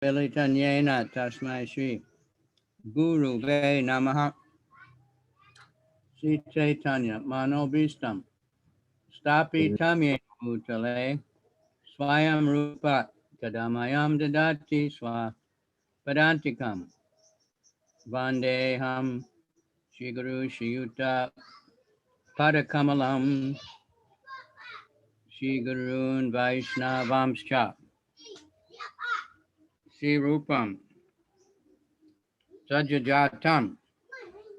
Velitanyena tasmai Shri Guru Ve Namaha Sri Chaitanya Manobhistam Stapi Tamye Bhutale Swayam Rupa Kadamayam Dadati Swa Padantikam Vandeham Shri Guru Shri Yuta Padakamalam Shri Gurun Vaishnavamscha Shri Rupam Sajajatam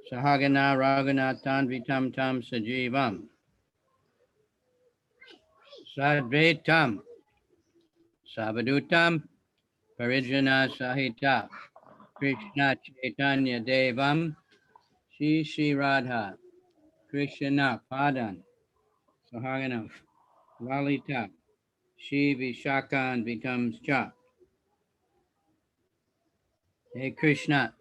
Sahagana Raghunathan Vitam Tam Sajivam Sadvetam Savadutam Parijana Sahita Krishna Chaitanya Devam Shri Shri Radha Krishna Padan Sahagana Lalita Shri Vishakan Vitams Cha. Hey Krishna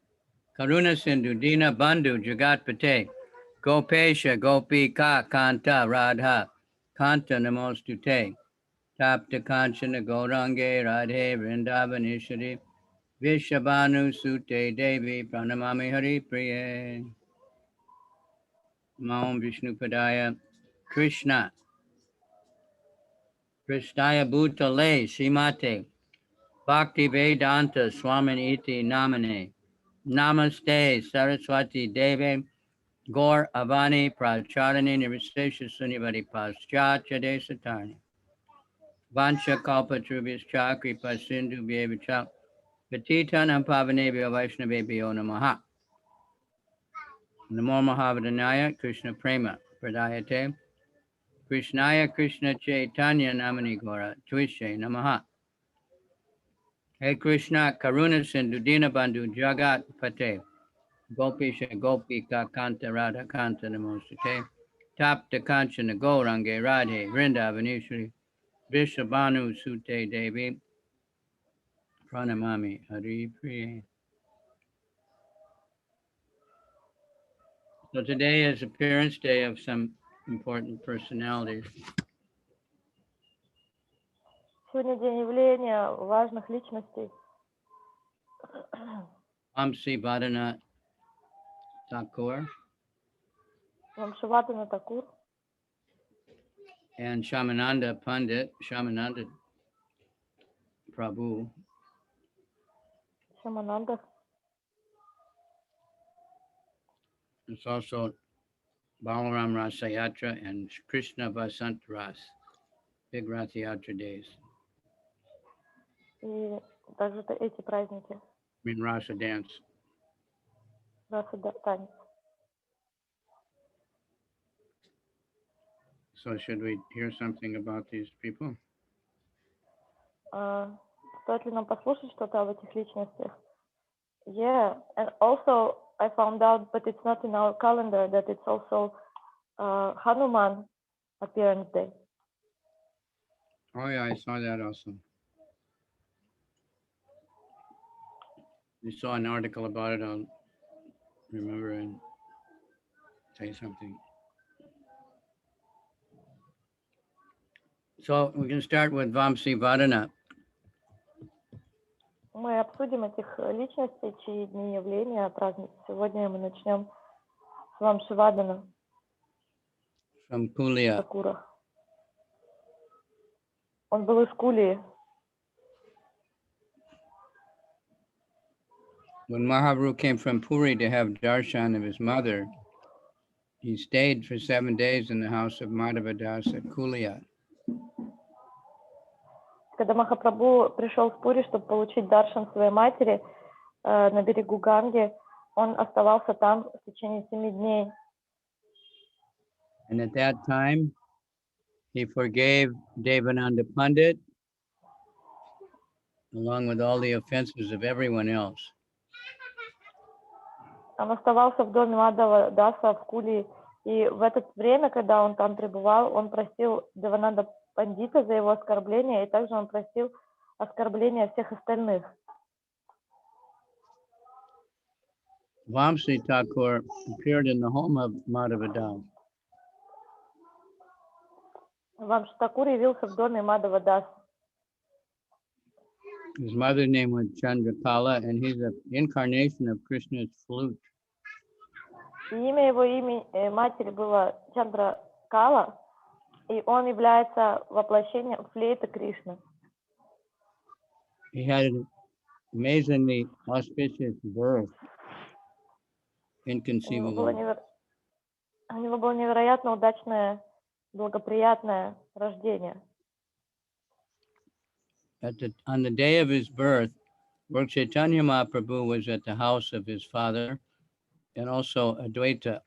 Karuna Sindhu Dina Bandhu Jagat Pate Gopesha Gopika Kanta Radha Kanta Namostute Tapta Kanchana Gaurange Radhe Vrindavaneshwari Vishabhanu Sute Devi Pranamami Hari Priye Maum Vishnu Padaya Krishna Krishnaya Bhutale Simate Bhakti Vedanta Swami Iti Namane Namaste Saraswati Devi Gaur Avani Pracharani Nirvisesha Sunivadi Paschatya Desatani Vansha Kalpa Trubhis Chakri Pasindu Bhyevicha Patitanam Pavanebhyo Vaishnavebhyo Namaha Namo Mahavadanyaya Krishna Prema Pradayate Krishnaya Krishna Chaitanya Namani Gora Twishe Namaha. Hey Krishna Karuna Sindhu Dinabandhu Jagat Pate Gopisha Gopika Kanta Radha Kanta Namostate Tapta Kanchana Gaurange Radhe Vrindavaneshwari Vishabhanu Sute Devi Pranamami Hari Priye. So today is appearance day of some important personalities. Сегодня день явления важных личностей. Vamsivadana Thakur Вамшивадана Тхакур and Shyamananda Pandit, Shyamananda Prabhu. Шямананда. It's also Balaram Rasa Yatra and Krishna Vasant Ras, big Rath Yatra days. И также эти праздники. I mean Rasa dance. Раса танец. So should we hear something about these people? Стоит ли нам послушать что-то об этих личностях? Yeah, and also I found out, but it's not in our calendar, that it's also Hanuman appearance day. Oh yeah, I saw that also. I saw an article about it. I'll remember and say something. So we can start with Vamsivadana. Мы обсудим этих личностей, чьи дни явления празднуются. Сегодня мы начнем с Вамшивадана From Pulia. Тхакура. Он был из Кулии. When Mahaprabhu came from Puri to have darshan of his mother, he stayed for 7 days in the house of Madhavadas at Kulia. Когда Махапрабху пришел в Пури, чтобы получить даршан своей матери на берегу Ганги, он оставался там в течение 7 дней. And at that time, he forgave Devananda Pandit, along with all the offenses of everyone else. Он оставался в доме Мадхава Даса в Кулии, и в это время, когда он там пребывал, он простил Девананда Пандита за его оскорбления, и также он простил оскорбления всех остальных. Vamsi Thakur appeared in the home of Madhavadasa. Вамши Тхакур явился в доме Мадхава Даса. His mother's name was Chandrakala, and he's an incarnation of Krishna's flute. И имя его матери было Чандра-Кала, и он является воплощением флейты Кришны. He had an amazingly auspicious birth, inconceivable. У него было невероятно удачное, благоприятное рождение. On the day of his birth, Lord Chaitanya Mahaprabhu was at the house of his father and also Advaita.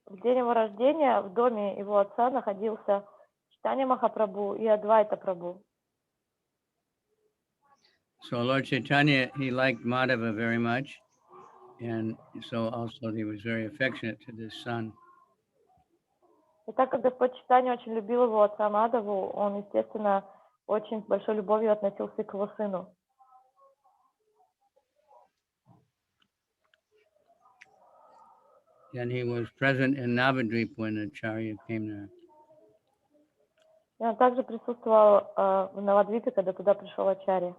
В день его рождения в доме его отца находился Чайтанья Махапрабху и Адвайта Прабху. So Lord Chaitanya, he liked Madhava very much, and so also he was very affectionate to this son. И так как Господь Чайтанья очень любил его отца Мадхаву, он, естественно, очень с большой любовью относился к его сыну. And he was present in Navadvip when Acharya came there. И он также присутствовал в Навадвипе, когда туда пришел Ачарья.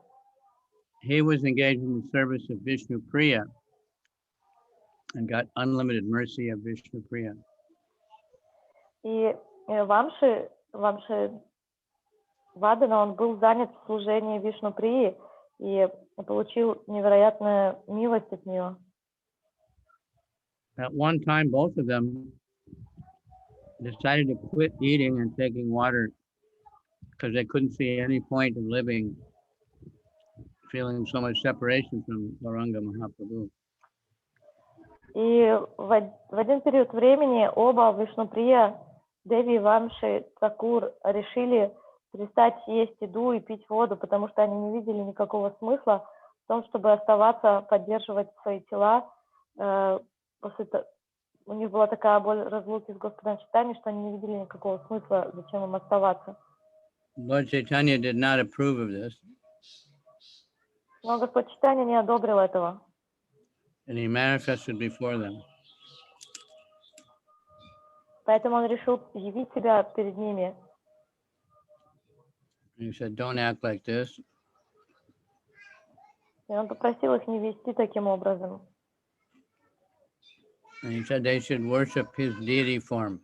He was engaged in the service of Vishnu Priya and got unlimited mercy of Vishnu Priya. И Вамшивадана, он был занят в служении Вишну Прии и получил невероятную милость от нее. At one time, both of them decided to quit eating and taking water because they couldn't see any point of living, feeling so much separation from Gauranga Mahaprabhu. И в один период времени оба Вишнуприя, Деви и Вамши Тхакур решили перестать есть еду и пить воду, потому что они не видели никакого смысла в том, чтобы оставаться, поддерживать свои тела. У них была такая боль разлуки с Господом Чайтаньей, что они не видели никакого смысла, зачем им оставаться. Lord Chaitanya did not approve of this. Но Господь Чайтанья не одобрил этого. And he manifested before them. Поэтому он решил явить себя перед ними. And he said, don't act like this. И он попросил их не вести таким образом. And he said they should worship his deity form.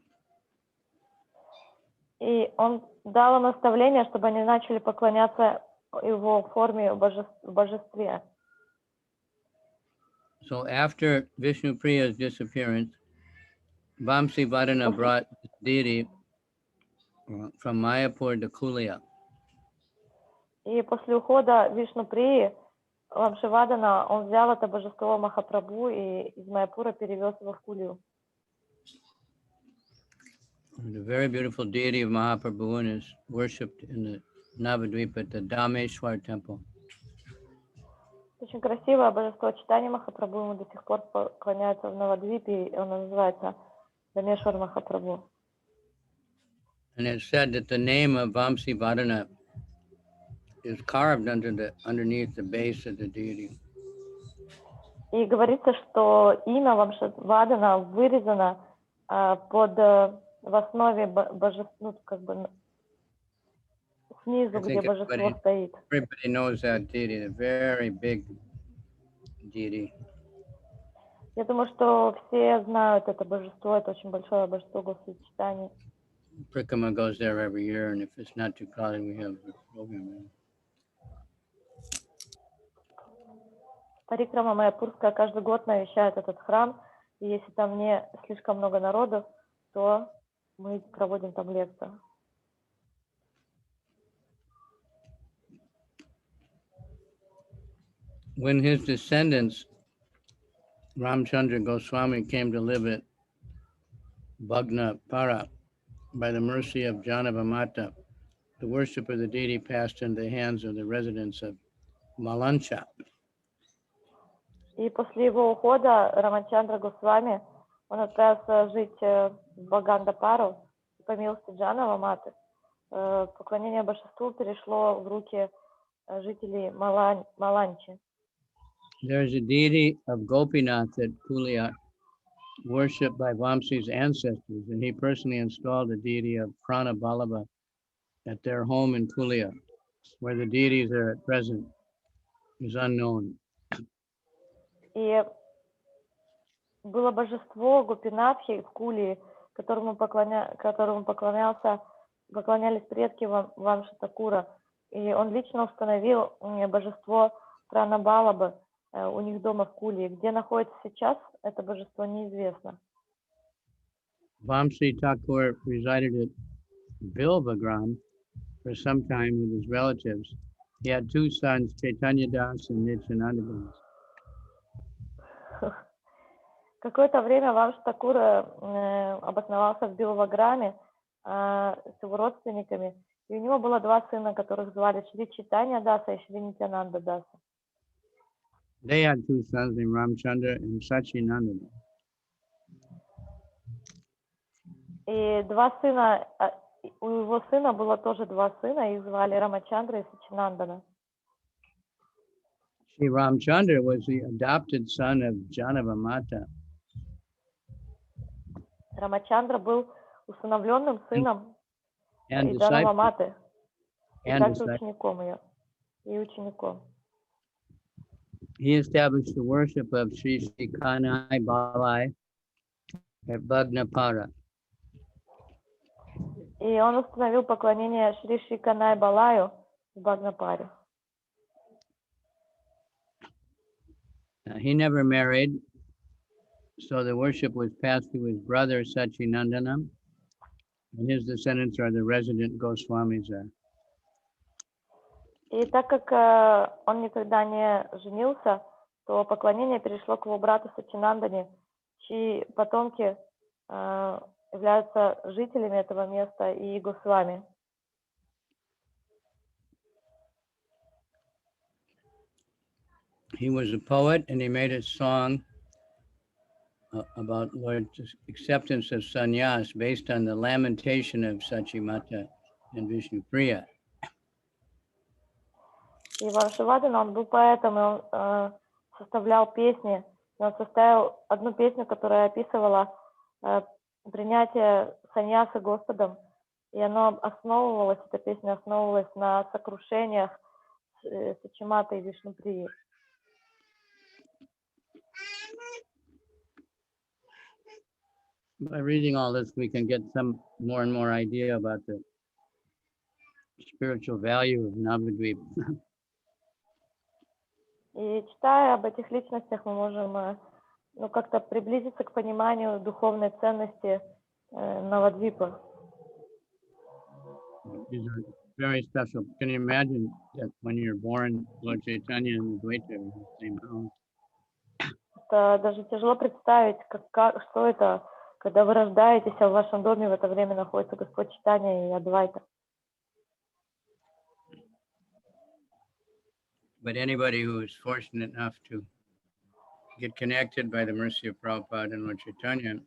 И он дал им наставление, чтобы они начали поклоняться его форме в божестве. So after Vishnu Priya's disappearance, Vamsivadana brought the deity from Mayapur to Kulia. И после ухода Вишну-Прии Вамшивадана, он взял это божество Махапрабху и из Майяпура перевез его в Кулию. The very beautiful deity of Mahaprabhu is worshipped in the Navadvipa at the Dhameshwar temple. Очень красивое божество Чайтаньи Махапрабху, ему до сих пор поклоняются в Навадвипе, и он называется Дамешвар Махапрабху. And it's said that the name of Vamsivadana is carved underneath the base of the deity. И говорится, что имя Вамшивадана вырезано в основе божества, ну, как бы снизу, где божество стоит. Everybody knows that deity, a very big deity. Я думаю, что все знают это божество, это очень большое божество Господа Чайтаньи. Prikama goes there every year, and if it's not too crowded, we have a program. Парикрама Майяпурская каждый год навещает этот храм, и если там не слишком много народу, то мы проводим там лекцию. When his descendants, Ramchandra Goswami, came to live at Bhagnapara, by the mercy of Janavamata, the worship of the deity passed into the hands of the residents of Malancha. И после его ухода Рамачандра Госвами, он отправился жить в Бхагандапару, по милости Джанаваматы. Поклонение божеству перешло в руки жителей Маланчи. There is a deity of Gopinath at Kulia, worshipped by Vamsi's ancestors, and he personally installed the deity of Prana Ballabha at their home in Kulia. where the deities are at present is unknown. И было божество Гопинатхи в Кулии, которому поклонялись предки Вамши Такура. И он лично установил божество Пранабалабы у них дома в Кулии. Где находится сейчас, это божество неизвестно. Vamsi Thakur resided at Bilbagram for some time with his relatives. He had two sons, Chaitanya Das and Nityananda Das. Какое-то время Вамши Такур обосновался в Билваграме с его родственниками, и у него было два сына, которых звали Шри Чайтанья Даса и Шри Нитянанда Даса. They had two sons named Ramchandra and Sachinanda. И два сына, у его сына было тоже два сына, их звали Рамачандра и Сачинандана. Shri Ramchandra was the adopted son of Janavamata. Рамачандра был усыновленным сыном And Джанаваматы, и также disciple. учеником ее, и учеником. He established the worship of Sri Sri Kanai Balai at Bhagnapara. И он установил поклонение Шри Шри Канай Балаю в Бхагнапаре. He never married, so the worship was passed to his brother Sachinandana, and his descendants are the resident Goswamis there. И так как он никогда не женился, то поклонение перешло к его брату Сачинандане, чьи потомки являются жителями этого места и Госвами. He was a poet, and he made a song about Lord's acceptance of sannyas based on the lamentation of Sachimata and Vishnupriya. И Вамшивадана, он был поэтом, и он составлял песни. И он составил одну песню, которая описывала принятие саньяса Господом. И она основывалась, эта песня основывалась на сокрушениях Сачимата и Вишнуприи. By reading all this, we can get some more and more idea about the spiritual value of Navadvip. И читая об этих личностях, мы можем как-то приблизиться к пониманию духовной ценности Навадвипа. These are very special. Can you imagine that when you're born, Lord Chaitanya and Advaita are in the same house? Это даже тяжело представить, что это, когда вы рождаетесь, а в вашем доме в это время находится Господь Чайтанья и Адвайта. But anybody who is fortunate enough to get connected by the mercy of Prabhupada and Lord Chaitanya,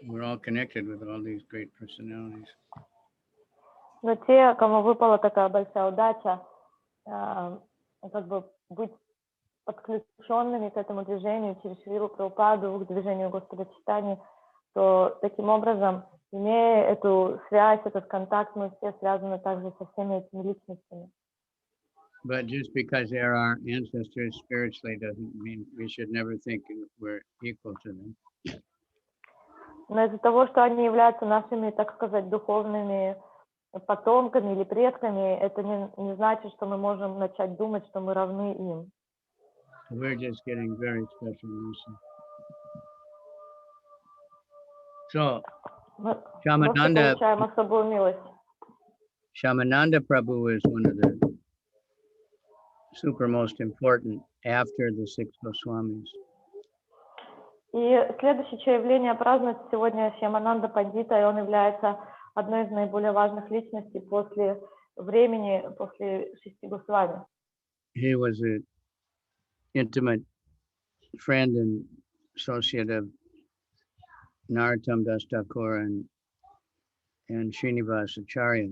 we're all connected with all these great personalities. Но те, кому выпала такая большая удача, как бы быть подключенными к этому движению через Шрилу Прабхупаду, к движению Господа Чайтаньи, то таким образом, имея эту связь, этот контакт, мы все связаны также со всеми этими личностями. But just because they're our ancestors spiritually doesn't mean we should never think we're equal to them. Но из-за того, что они являются нашими, так сказать, духовными потомками или предками, это не значит, что мы можем начать думать, что мы равны им. We're just getting very special mercy. So, Мы Shyamananda, получаем особую милость. Shyamananda Prabhu is one of the super most important after the six Goswamis. И следующее, чье явление празднуется сегодня Шьямананда Пандита, и он является одной из наиболее важных личностей после времени, после шести Госвами. He was an intimate friend and associate of Narottam Das Thakur and Srinivas Acharya.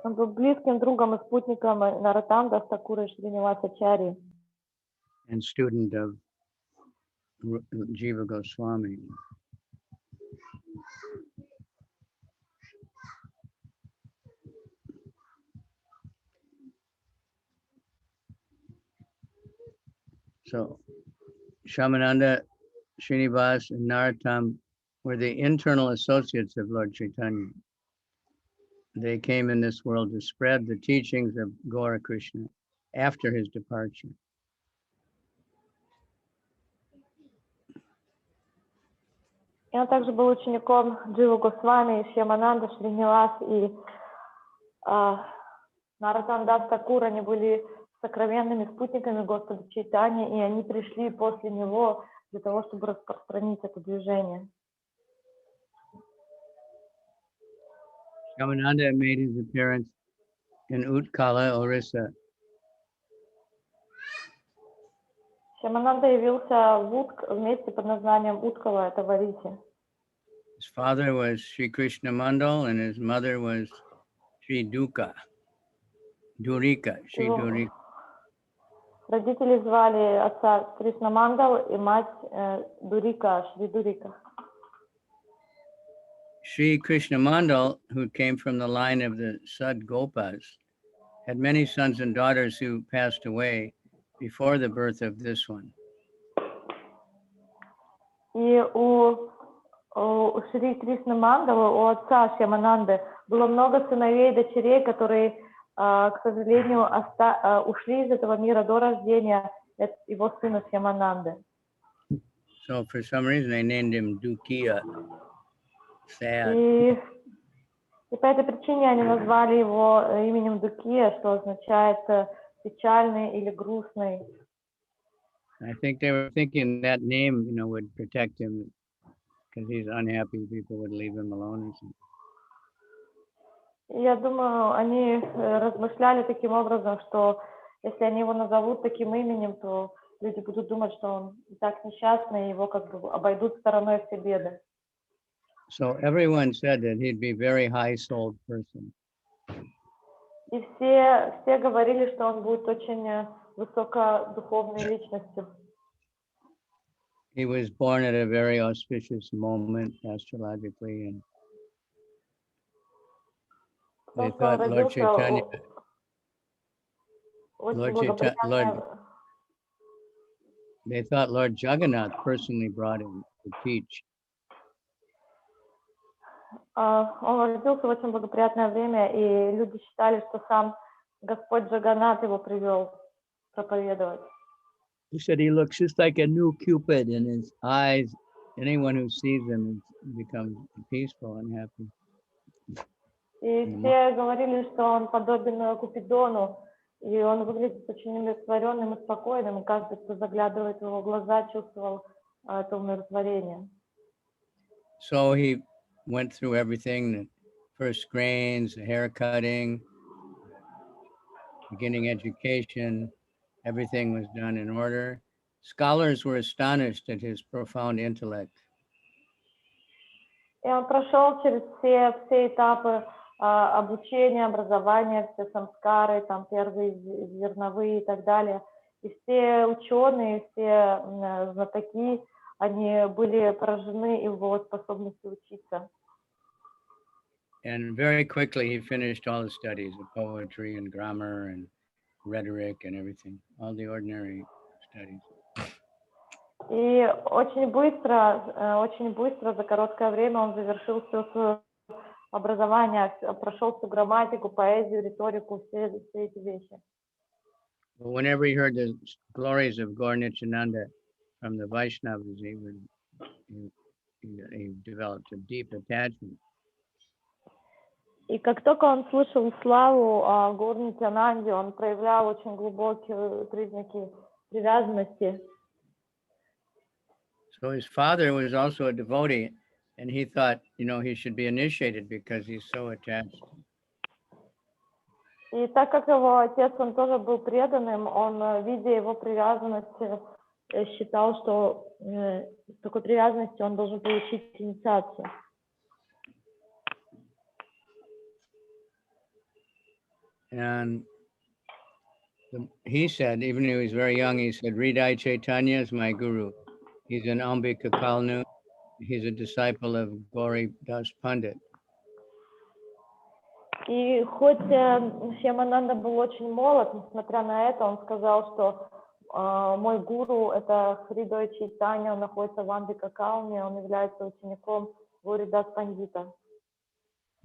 Он был близким другом и спутником Нароттам Дас Такура и Шриниваса Ачарьи. And student of Jiva Goswami. So Shyamananda, Srinivas, and Narottam were the internal associates of Lord Chaitanya. They came in this world to spread the teachings of Gaura Krishna after his departure. И он также был учеником Дживы Госвами, Шьямананда, Шринивас и Нароттам дас Такур. Они были сокровенными спутниками Господа Чайтаньи, и они пришли после него для того, чтобы распространить это движение. Shyamananda made his appearance in Utkala, Orissa. Шьямананда явился в месте под названием Уткала, это в Орисе. His father was Sri Krishna Mandal and his mother was Sri Durika. Родители звали отца Кришна Мандал и мать Дурика, Шри Дурика. Sri Krishna Mandal, who came from the line of the Sad Gopas, had many sons and daughters who passed away before the birth of this one. И у Шри Кришна Мандала, у отца Шьямананды, было много сыновей и дочерей, которые, к сожалению, ушли из этого мира до рождения его сына Шьямананды. So for some reason they named him Dukiya, sad. И по этой причине они назвали его именем Дукия, что означает печальный или грустный. I think they were thinking that name, would protect him because he's unhappy. People would leave him alone or something. Я думаю, они размышляли таким образом, что если они его назовут таким именем, то люди будут думать, что он и так несчастный, и его как бы обойдут стороной все беды. So everyone said that he'd be a very high-souled person. И все говорили, что он будет очень высокодуховной личностью. He was born at a very auspicious moment astrologically, and they thought Lord Chaitanya, they thought Lord Jagannath personally brought him to teach. Он родился в очень благоприятное время, и люди считали, что сам Господь Джаганнат его привел проповедовать. He said he looks just like a new Cupid in his eyes. Anyone who sees him becomes peaceful and happy. И все говорили, что он подобен Купидону, и он выглядит очень умиротворенным и спокойным, и каждый, кто заглядывает в его глаза, чувствовал это умиротворение. So he went through everything, the first grains, the hair cutting, beginning education, everything was done in order. Scholars were astonished at his profound intellect. И он прошел через все этапы обучения, образования, все самскары, там первые зерновые и так далее. И все ученые, все знатоки, они были поражены его способностью учиться. And very quickly he finished all the studies of poetry and grammar and rhetoric and everything, all the ordinary studies. И очень быстро, за короткое время он завершил все свое образование, прошел всю грамматику, поэзию, риторику, все эти вещи. Whenever he heard the glories of Gaur Nityananda from the Vaishnavas, he developed a deep attachment. И как только он слышал славу о Гаур Нитьянанде, он проявлял очень глубокие признаки привязанности. So his father was also a devotee, and he thought, he should be initiated because he's so attached. И так как его отец, он тоже был преданным, он, видя его привязанность, считал, что с такой привязанностью он должен получить инициацию. And he said, even when he was very young, he said, Hridai Chaitanya is my guru. He's an Ambika Kalnu. He's a disciple of Gauri Das Pandit. И хоть Шьямананда был очень молод, несмотря на это, он сказал, что мой гуру, это Хридой Чайтанья, он находится в Амбика-Кауме, он является учеником Горидас Пандита.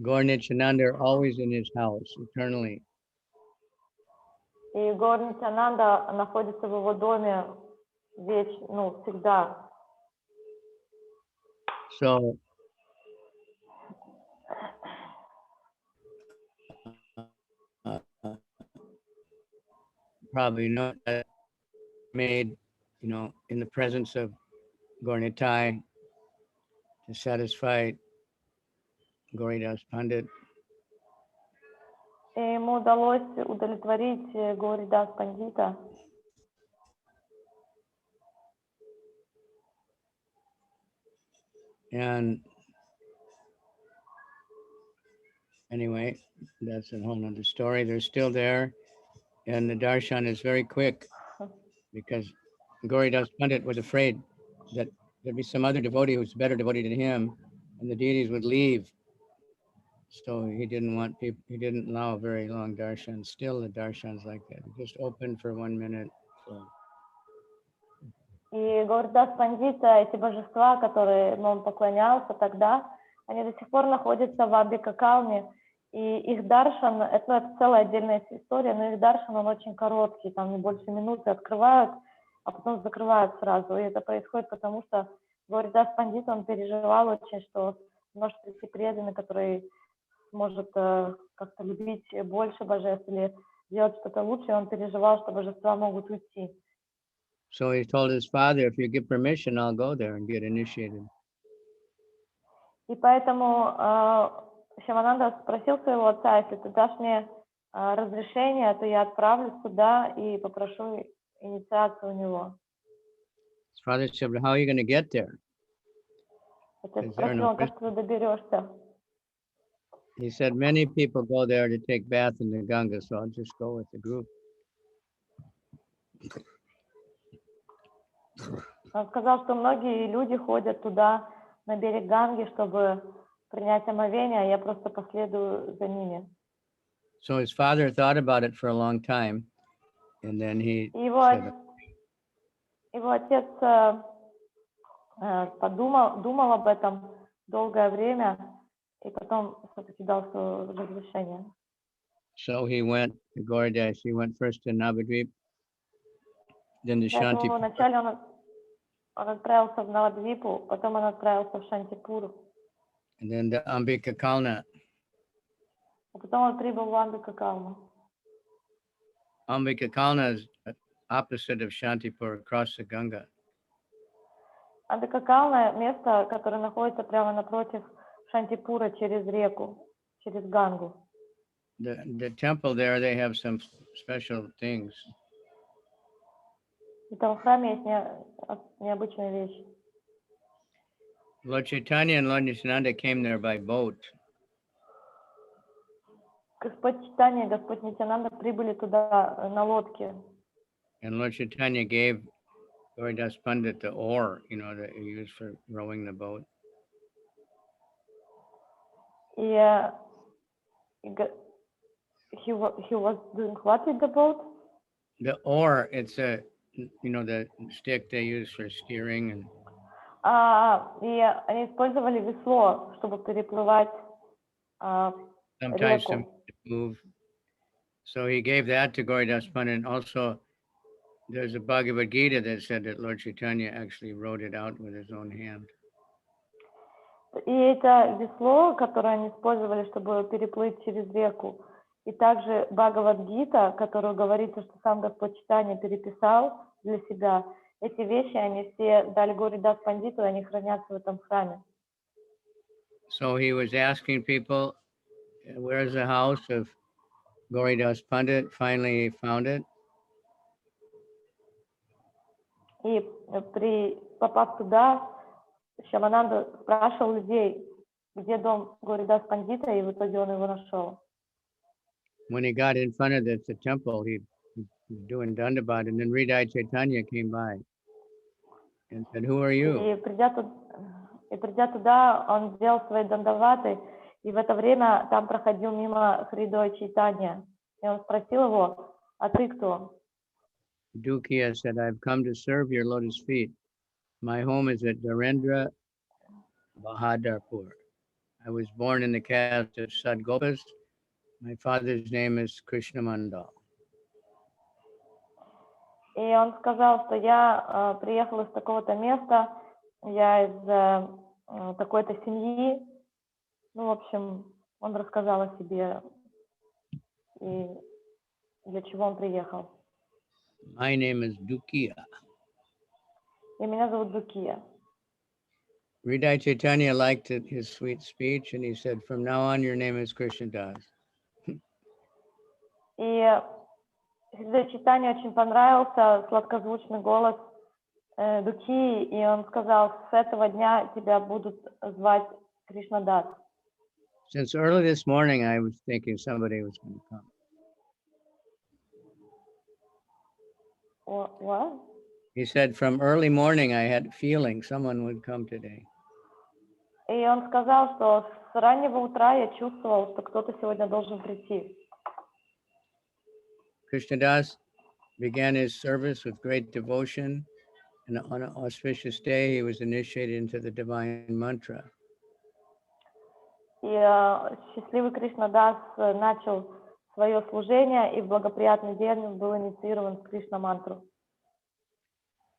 Gaur Nityananda are always in his house, eternally. И Гаур Нитянанда находится в его доме всегда. So, probably not made, in the presence of Gaur Nitai to satisfy Gauridas Pandit. И ему удалось удовлетворить Горидас Пандита. And anyway, that's a whole nother story. They're still there. And the darshan is very quick because Gauridas Pandit was afraid that there'd be some other devotee who's a better devotee than him and the deities would leave. So he didn't allow a very long darshan. Still the darshan's like that. Just open for 1 minute. So. И Гордас Пандита, эти божества, которым он поклонялся тогда, они до сих пор находятся в Амбика-Кауме, и их даршан, это целая отдельная история, но их даршан, он очень короткий, там не больше минуты открывают, а потом закрывают сразу. И это происходит потому, что Гордас Пандит, он переживал очень, что может прийти преданный, который может как-то любить больше божеств или делать что-то лучше, и он переживал, что божества могут уйти. So he told his father, if you give permission, I'll go there and get initiated. И поэтому Шямананда спросил своего отца, если ты дашь мне разрешение, то я отправлюсь туда и попрошу инициацию у него. His father said, well, how are you going to get there? Отец спросил, как ты доберешься? He said, many people go there to take bath in the Ganga, so I'll just go with the group. Он сказал, что многие люди ходят туда, на берег Ганги, чтобы принять омовение, а я просто последую за ними. So his father thought about it for a long time, and then he его отец думал об этом долгое время, и потом все-таки дал свое разрешение. So he went to Gauridas. He went first to Navadvip, then to Shanti. Вначале он отправился в Навадвипу, потом он отправился в Шантипуру. And then to Ambika Kalna. А потом он прибыл в Амбика-Калну. Ambika Kalna is opposite of Shantipur, across the Ganga. Амбика-Кална — место, которое находится прямо напротив Шантипура через реку, через Гангу. The temple there, they have some special things. И там в храме есть необычная вещь. Lord Chaitanya and Lord Nityananda came there by boat. Господь Чайтанья и Господь Нитянанда прибыли туда на лодке. And Lord Chaitanya gave Gauridas Pandit the oar, that he used for rowing the boat. И he was doing what with the boat? The oar, it's the stick they use for steering. And И они использовали весло, чтобы переплывать sometimes реку. to move. So he gave that to Gauridas Pandit. And also, there's a Bhagavad Gita that said that Lord Chaitanya actually wrote it out with his own hand. И это весло, которое они использовали, чтобы переплыть через реку. И также Бхагавад-гита, которую говорится, что сам Господь Чайтанья переписал для себя. Эти вещи они все дали Горидас Пандиту, и они хранятся в этом храме. So he was asking people, where's the house of Gauridas Pandit? Finally he found it. И попав туда, Шямананда спрашивал людей, где дом Горидас Пандита, и в итоге он его нашел. When he got in front of the temple, he was doing Dandabat, and then Hridaya Chaitanya came by and said, who are you? И придя туда, он сделал свои дандаваты, и в это время там проходил мимо Хридой Чайтанья. И он спросил его, а ты кто? Dukiya said, I've come to serve your lotus feet. My home is at Darendra Bahadarpur. I was born in the caste of Sadgopas. My father's name is Krishna Mandal. И он сказал, что я приехал из такого-то места, я из такой-то семьи. Ну, в общем, он рассказал о себе и для чего он приехал. My name is Dukiya. И меня зовут Дукия. Hridaya Chaitanya liked his sweet speech, and he said, from now on, your name is Krishna Das. И Хридай Чайтанье очень понравился сладкозвучный голос Дукии, и он сказал, с этого дня тебя будут звать Кришнадас. Since early this morning, I was thinking somebody was going to come. What? He said, from early morning, I had a feeling someone would come today. И он сказал, что с раннего утра я чувствовал, что кто-то сегодня должен прийти. Krishnadas began his service with great devotion, and on an auspicious day, he was initiated into the divine mantra. И счастливый Кришнадас начал свое служение, и в благоприятный день он был инициирован в Кришна-мантру.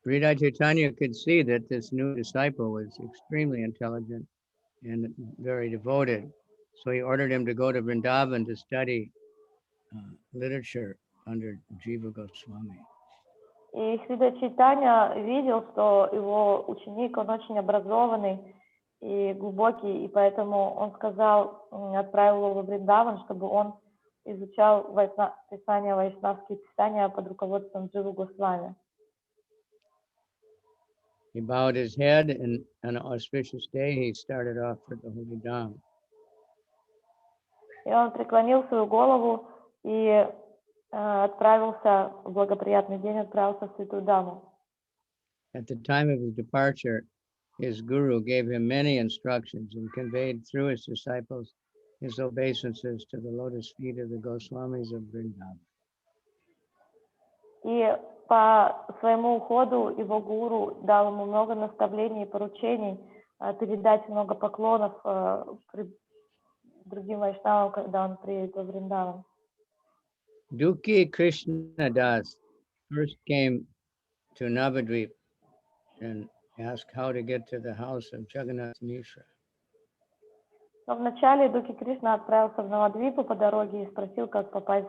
Hridaya Chaitanya could see that this new disciple was extremely intelligent and very devoted. So he ordered him to go to Vrindavan to study literature under Jiva Goswami. И Хридай Чайтанья видел, что его ученик, он очень образованный и глубокий, и поэтому он сказал, отправил его во Вриндаван, чтобы он изучал писания, вайшнавские писания под руководством Дживы Госвами. He bowed his head, and on an auspicious day, he started off for the Holy Dham. И он преклонил свою голову и отправился в благоприятный день, отправился в Святую Даму. At the time of his departure, his guru gave him many instructions and conveyed through his disciples his obeisances to the lotus feet of the Goswamis of Vrindavan. И по своему уходу его гуру дал ему много наставлений и поручений, передать много поклонов другим вайшнавам, когда он приедет во Вриндаван. Duki Krishnadas first came to Navadvip and asked how to get to the house of Jagannath Mishra. Но вначале Дуки Кришна отправился в Навадвипу по дороге и спросил, как попасть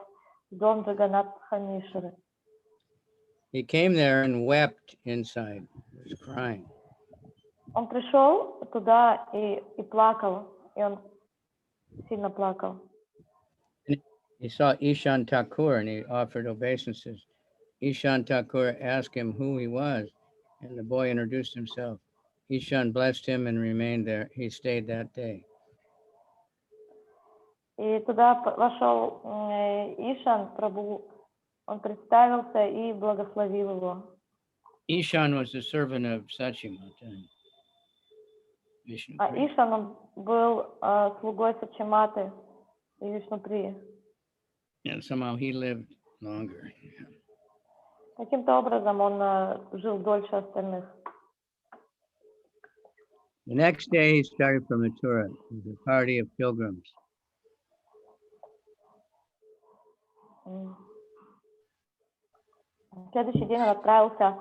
в дом Джаганатха Мишры. He came there and wept inside, he was crying. Он пришел туда и плакал, и он сильно плакал. He saw Ishan Thakur and he offered obeisances. Ishan Thakur asked him who he was, and the boy introduced himself. Ishan blessed him and remained there. He stayed that day. И туда вошел Ишан, прабху, он представился и благословил его. Ishan was the servant of Sachimata. А Ишан он был слугой Сачиматы и Вишнуприи. And somehow he lived longer. Каким-то образом он жил дольше остальных. The next day he started from Mathura with a party of pilgrims. В следующий день он отправился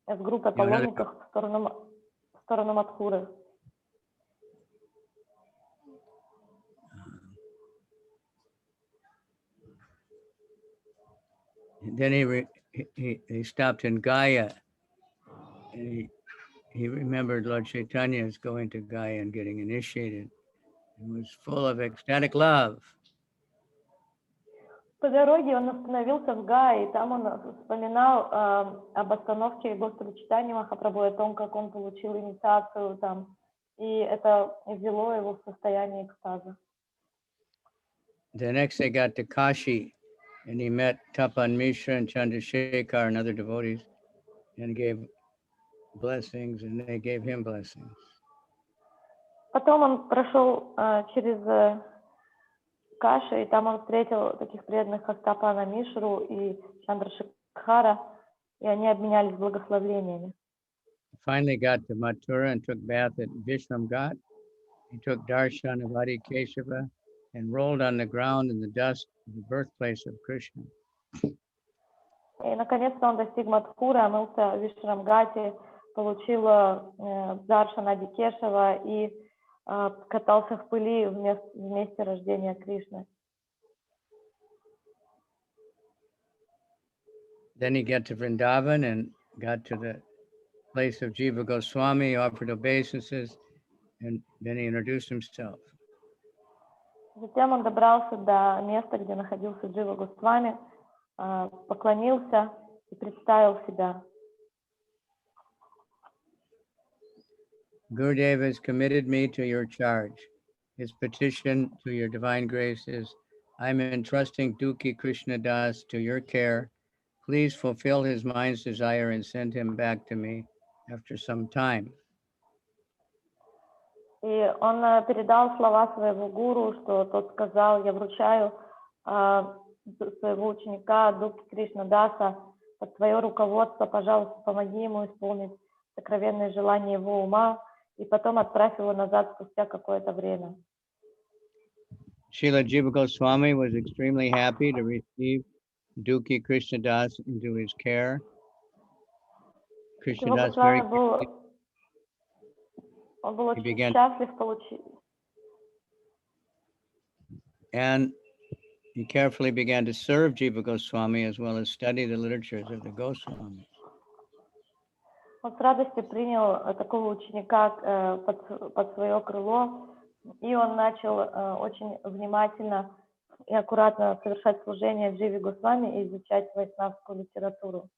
с группой паломников в сторону Мадхуры. Then he stopped in Gaya, and he remembered Lord Chaitanya's going to Gaya and getting initiated, and was full of ecstatic love. По дороге он остановился в Гае, и там он вспоминал об остановке Господа Чайтаньи Махапрабху, о том, как он получил инициацию там, и это ввело его в состояние экстаза. The next they got to Kashi, and he met Tapan Mishra and Chandrasekhar and other devotees, and gave blessings, and they gave him blessings. Потом он прошел через Каши, и там он встретил таких преданных, как Тапана Мишру и Чандрашекхара, и они обменялись благословениями. Finally got to Mathura and took bath at Vishram Ghat. He took darshan of Adi Keshava and rolled on the ground in the dust of the birthplace of Krishna. И наконец-то он достиг Мадхуры, омылся в Вишрамгате, получил даршан Ади Кешава и катался в пыли в месте рождения Кришны. Then he got to Vrindavan and got to the place of Jiva Goswami, offered obeisances, and then he introduced himself. Затем он добрался до места, где находился Джива Госвами, поклонился и представил себя. Gurudev has committed me to your charge. His petition to your divine grace is, I'm entrusting Dukhi Krishna Das to your care. Please fulfill his mind's desire and send him back to me after some time. И он передал слова своего гуру, что тот сказал: я вручаю своего ученика Дукхи Кришна Даса под твое руководство, пожалуйста, помоги ему исполнить сокровенные желания его ума, и потом отправь его назад спустя какое-то время. Srila Jiva Goswami was extremely happy to receive Dukhi Krishna Das into his care. Krishna Das very он был очень счастлив получить. And he carefully began to serve Jiva Goswami as well as study the literatures of the Goswamis. Он с радостью принял такого ученика под свое крыло, и он начал очень внимательно и аккуратно совершать служение в Дживе Госвами и изучать вайшнавскую литературу.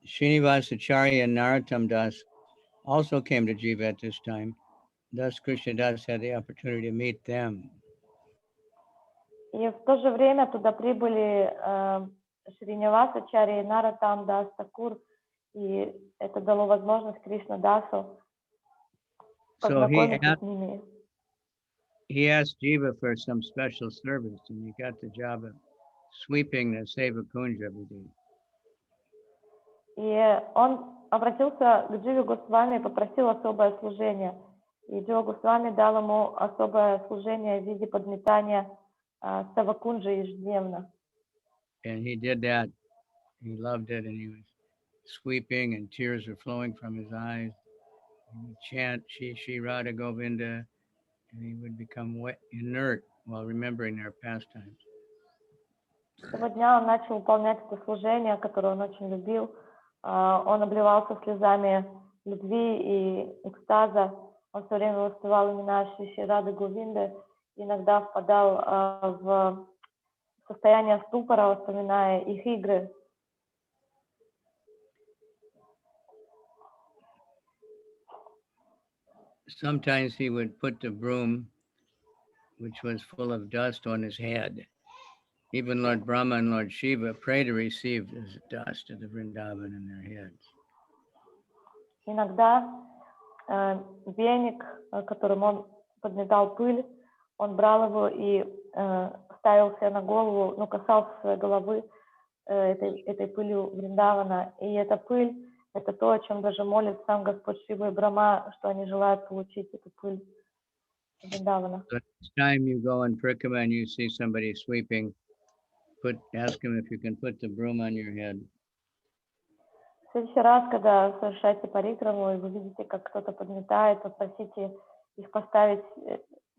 Srinivasacharya and Narottam Das also came to Jiva at this time. Thus, Krishna Das had the opportunity to meet them. И в то же время туда прибыли Шринивасачарья и Нароттам Дас Такур, и это дало возможность Кришна Дасу познакомиться с ними. He asked Jiva for some special service, and he got the job of sweeping the Seva Kunja every day. И он обратился к Дживе Госвами и попросил особое служение. И Джива Госвами дал ему особое служение в виде подметания Савакунджи ежедневно. And he did that. He loved it, and he was sweeping, and tears were flowing from his eyes. And he would chant Shri Radha Govinda, and he would become inert while remembering their pastimes. С того дня он начал выполнять это служение, которое он очень любил. Он обливался слезами любви и экстаза. Он все время воспевал имена Шри Рады Говинды, иногда впадал в состояние ступора, вспоминая их игры. Sometimes he would put the broom, which was full of dust, on his head. Even Lord Brahma and Lord Shiva pray to receive this dust of the Vrindavan in their heads. Иногда веник, которым он подметал пыль, он брал его и ставил себе на голову, касался своей головы этой пылью Вриндавана. И эта пыль — это то, о чем даже молит сам Господь Шива и Брахма, что они желают получить эту пыль Вриндавана. So next time you go in Parikama and you see somebody sweeping, ask him if you can put the broom on your head. В следующий раз, когда совершаете парикраму, и вы видите, как кто-то подметает, попросите их поставить,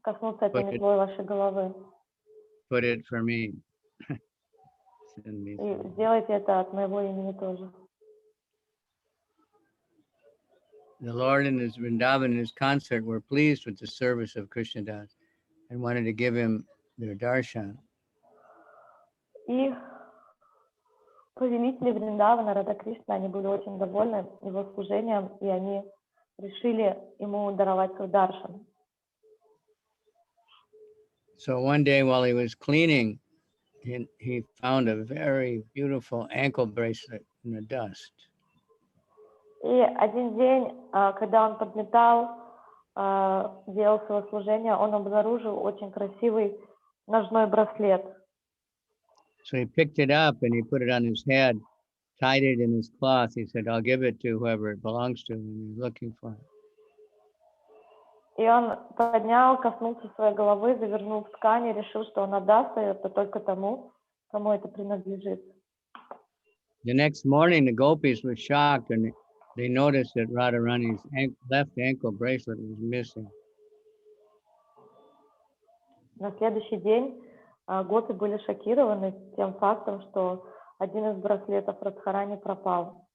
коснуться этой метлой вашей головы. Put it for me. И сделайте это от моего имени тоже. The Lord and his Vrindavan and his consort were pleased with the service of Krishna Das and wanted to give him their darshan. И повелители Вриндавана, Рада Кришна, они были очень довольны его служением, и они решили ему даровать свой даршан. So one day while he was cleaning, he found a very beautiful ankle bracelet in the dust. И один день, когда он подметал, делал свое служение, он обнаружил очень красивый ножной браслет. So he picked it up and he put it on his head, tied it in his cloth. He said, I'll give it to whoever it belongs to when you're looking for it. И он поднял, коснулся своей головы, завернул в ткань и решил, что он отдаст это только тому, кому это принадлежит. The next morning, the gopis were shocked and they noticed that Radharani's left ankle bracelet was missing. На следующий день гопи были шокированы тем фактом, что один из браслетов Радхарани пропал.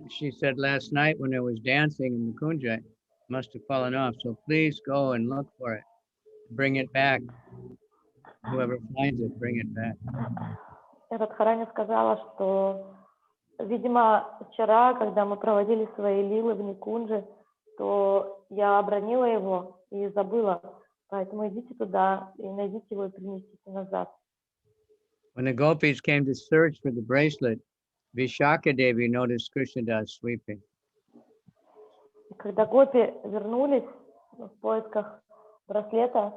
She said last night when I was dancing in the kunja, it must have fallen off. So please go and look for it. Bring it back. Whoever finds it, bring it back. И Радхарани сказала, что, видимо, вчера, когда мы проводили свои лилы в Никунже, то я обронила его и забыла. Поэтому идите туда и найдите его и принесите назад. When the gopis came to search for the bracelet, Vishaka Devi noticed Krishnadas sweeping. И когда гопи вернулись в поисках браслета,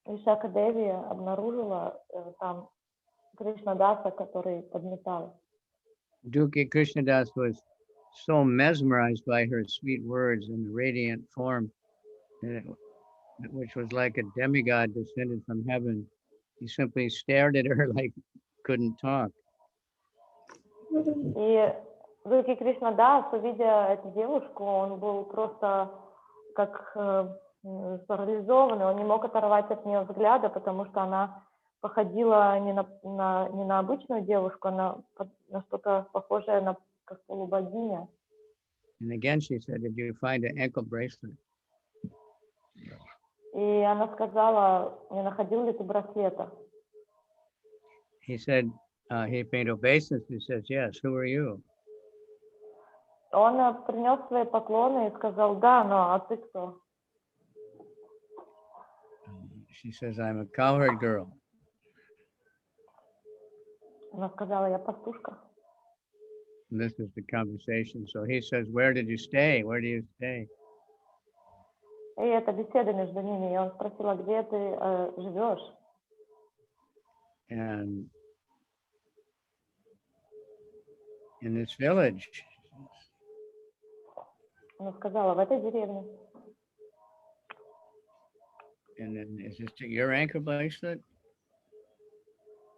Вишака Деви обнаружила там Кришнадаса, который подметал. Duki Krishnadas was so mesmerized by her sweet words and the radiant form, which was like a demigod descended from heaven. He simply stared at her like couldn't talk. И Дуки Кришнадас, увидя эту девушку, он был просто как парализованный, он не мог оторвать от нее взгляда, потому что она походила не на обычную девушку, а на что-то похожее на как полубогиня. And again she said, did you find an ankle bracelet? И она сказала, не находил ли ты браслета? He said, he paid obeisance. He says, yes, who are you? Он принес свои поклоны и сказал, да, но а ты кто? She says, I'm a cowherd girl. Она сказала, я пастушка. And this is the conversation. So he says, where did you stay? Where do you stay? И это беседа между ними. Я спросила, где ты живешь? And in this village. Она сказала, в этой деревне. And then, is this your ankle bracelet?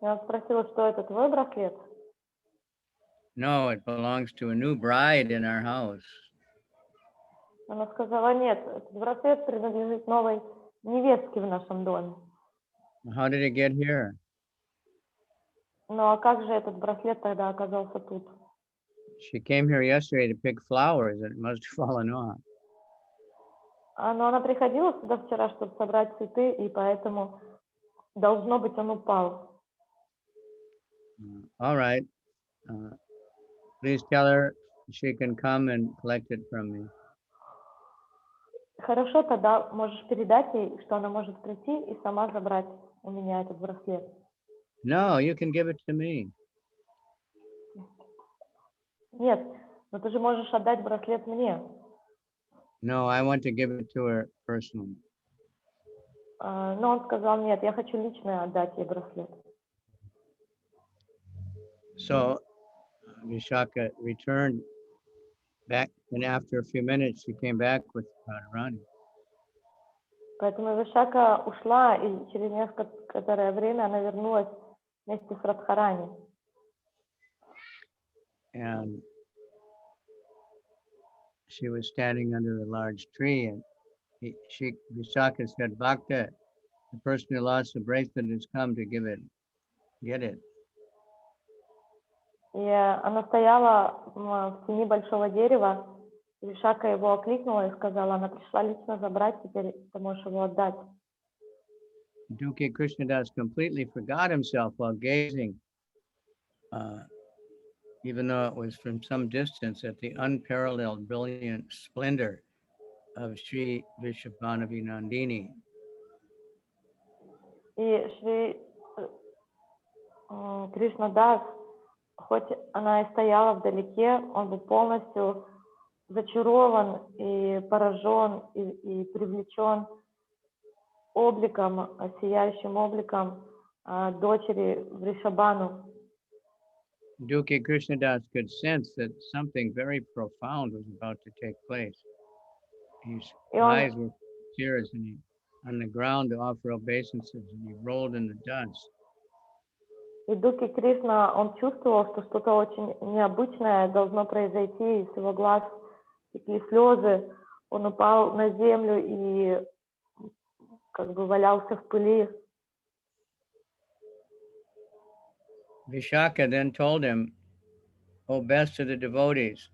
Я спросила, что это твой браслет? No, it belongs to a new bride in our house. Она сказала, нет, этот браслет принадлежит новой невестке в нашем доме. How did it get here? Ну а как же этот браслет тогда оказался тут? She came here yesterday to pick flowers and it must have fallen off. Но она приходила сюда вчера, чтобы собрать цветы, и поэтому, должно быть, он упал. All right. Please tell her she can come and collect it from me. Хорошо, тогда можешь передать ей, что она может прийти и сама забрать у меня этот браслет. No, you can give it to me. Нет, но ты же можешь отдать браслет мне. No, I want to give it to her personally. Но он сказал, нет, я хочу лично отдать ей браслет. So Vishaka returned back, and after a few minutes, she came back with Radharani. Поэтому Вишака ушла, и через некоторое время она вернулась вместе с Радхарани. And she was standing under a large tree, and Vishaka said, Bhakta, the person who lost the bracelet has come to get it. И она стояла в тени большого дерева, и Вишака его окликнула и сказала, она пришла лично забрать, теперь ты можешь его отдать. Duki Krishnadas completely forgot himself while gazing, even though it was from some distance, at the unparalleled brilliant splendor of Sri Vrishabhanavi Nandini. И Шри Кришнадас, хоть она и стояла вдалеке, он был полностью зачарован и поражен и привлечен обликом, сияющим обликом дочери Вришабану. Duki Krishnadas could sense that something very profound was about to take place. His eyes were tears, and he on the ground to offer obeisances, and he rolled in the dust. И Дуки Кришна, он чувствовал, что что-то очень необычное должно произойти, из его глаз текли слезы, он упал на землю и как бы валялся в пыли. Vishaka then told him, "O best of the devotees,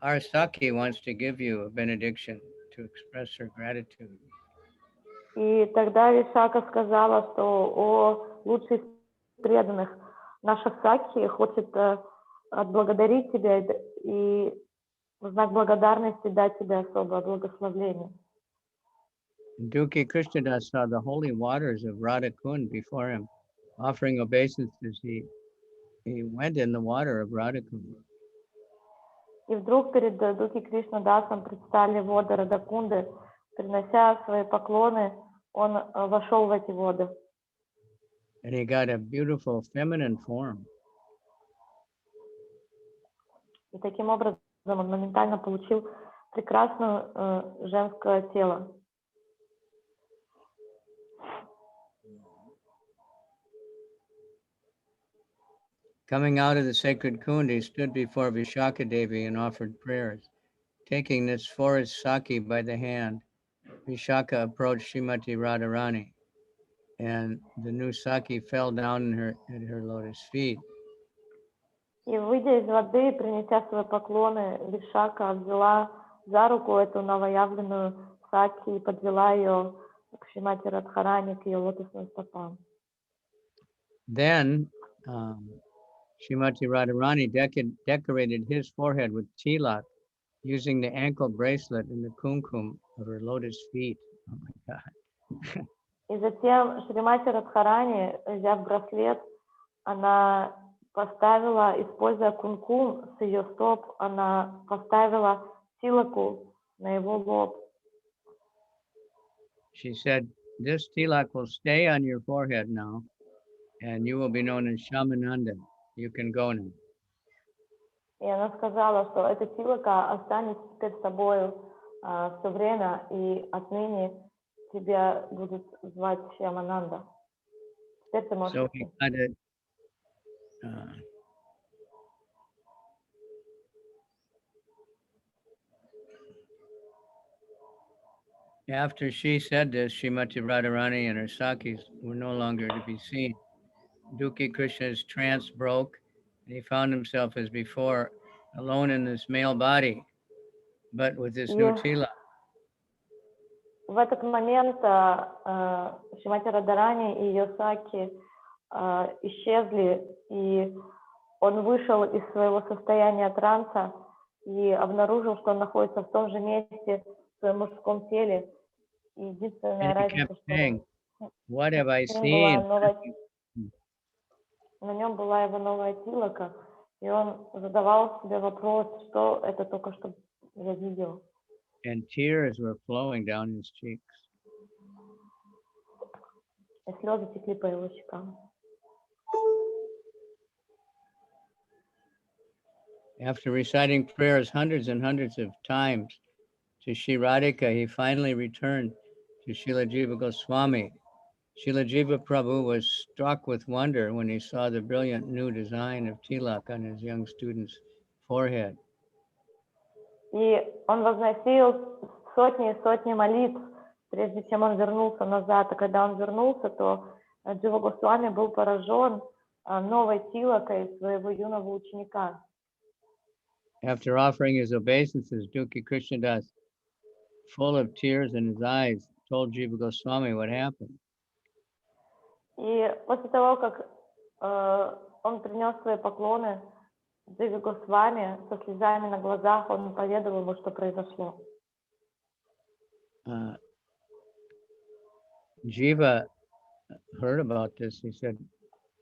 our Saki wants to give you a benediction to express her gratitude." И тогда Вишака сказала, что о лучший из преданных, наша Саки хочет отблагодарить тебя и в знак благодарности дать тебе особое благословение. Duki Krishnadas saw the holy waters of Radhakund before him, offering obeisances. He went in the water of Radhakund. И вдруг перед Дуки Кришнадасом предстали воды Радакунды, принося свои поклоны, он вошел в эти воды. And he got a beautiful feminine form. И таким образом он моментально получил прекрасное женское тело. Coming out of the sacred kund, he stood before Vishaka Devi and offered prayers. Taking this forest Saki by the hand, Vishaka approached Srimati Radharani, and the new Saki fell down at her lotus feet. И выйдя из воды, принеся свои поклоны, Вишака взяла за руку эту новоявленную Саки и подвела ее к Шримати Радхарани, к ее лотосным стопам. Then Srimati Radharani decorated his forehead with tilak, using the ankle bracelet and the kumkum of her lotus feet. Oh my God. И затем Шримати Радхарани, взяв браслет, она поставила, используя кункум с ее стоп, она поставила тилаку на его лоб. She said, "This tilak will stay on your forehead now, and you will be known as Shyamananda. You can go now." И она сказала, что эта тилака останется теперь с тобой все время, и отныне тебя будут звать Шямананда. Теперь ты можешь... So he got it. After she said this, Srimati Radharani and her Sakis were no longer to be seen. Duki Krishna's trance broke, and he found himself as before, alone in this male body, but with this new tilak. В этот момент Шримати Радхарани и ее Саки исчезли, и он вышел из своего состояния транса и обнаружил, что он находится в том же месте, в своем мужском теле. И единственная разница, что "What have I seen?" На нем была его новая тилака, и он задавал себе вопрос, что это только что я видел. And tears were flowing down his cheeks. И слезы текли по его щекам. After reciting prayers hundreds and hundreds of times to Shri Radhika, he finally returned to Srila Jiva Goswami. Srila Jiva Prabhu was struck with wonder when he saw the brilliant new design of tilak on his young student's forehead. И он возносил сотни и сотни молитв, прежде чем он вернулся назад. И когда он вернулся, то Джива Госвами был поражен новой тилакой своего юного ученика. After offering his obeisances, Duki Krishnadas, full of tears in his eyes, told Jiva Goswami what happened. И после того, как он принес свои поклоны Дживе Госвами, со слезами на глазах, он поведал ему, что произошло. Jiva heard about this. He said,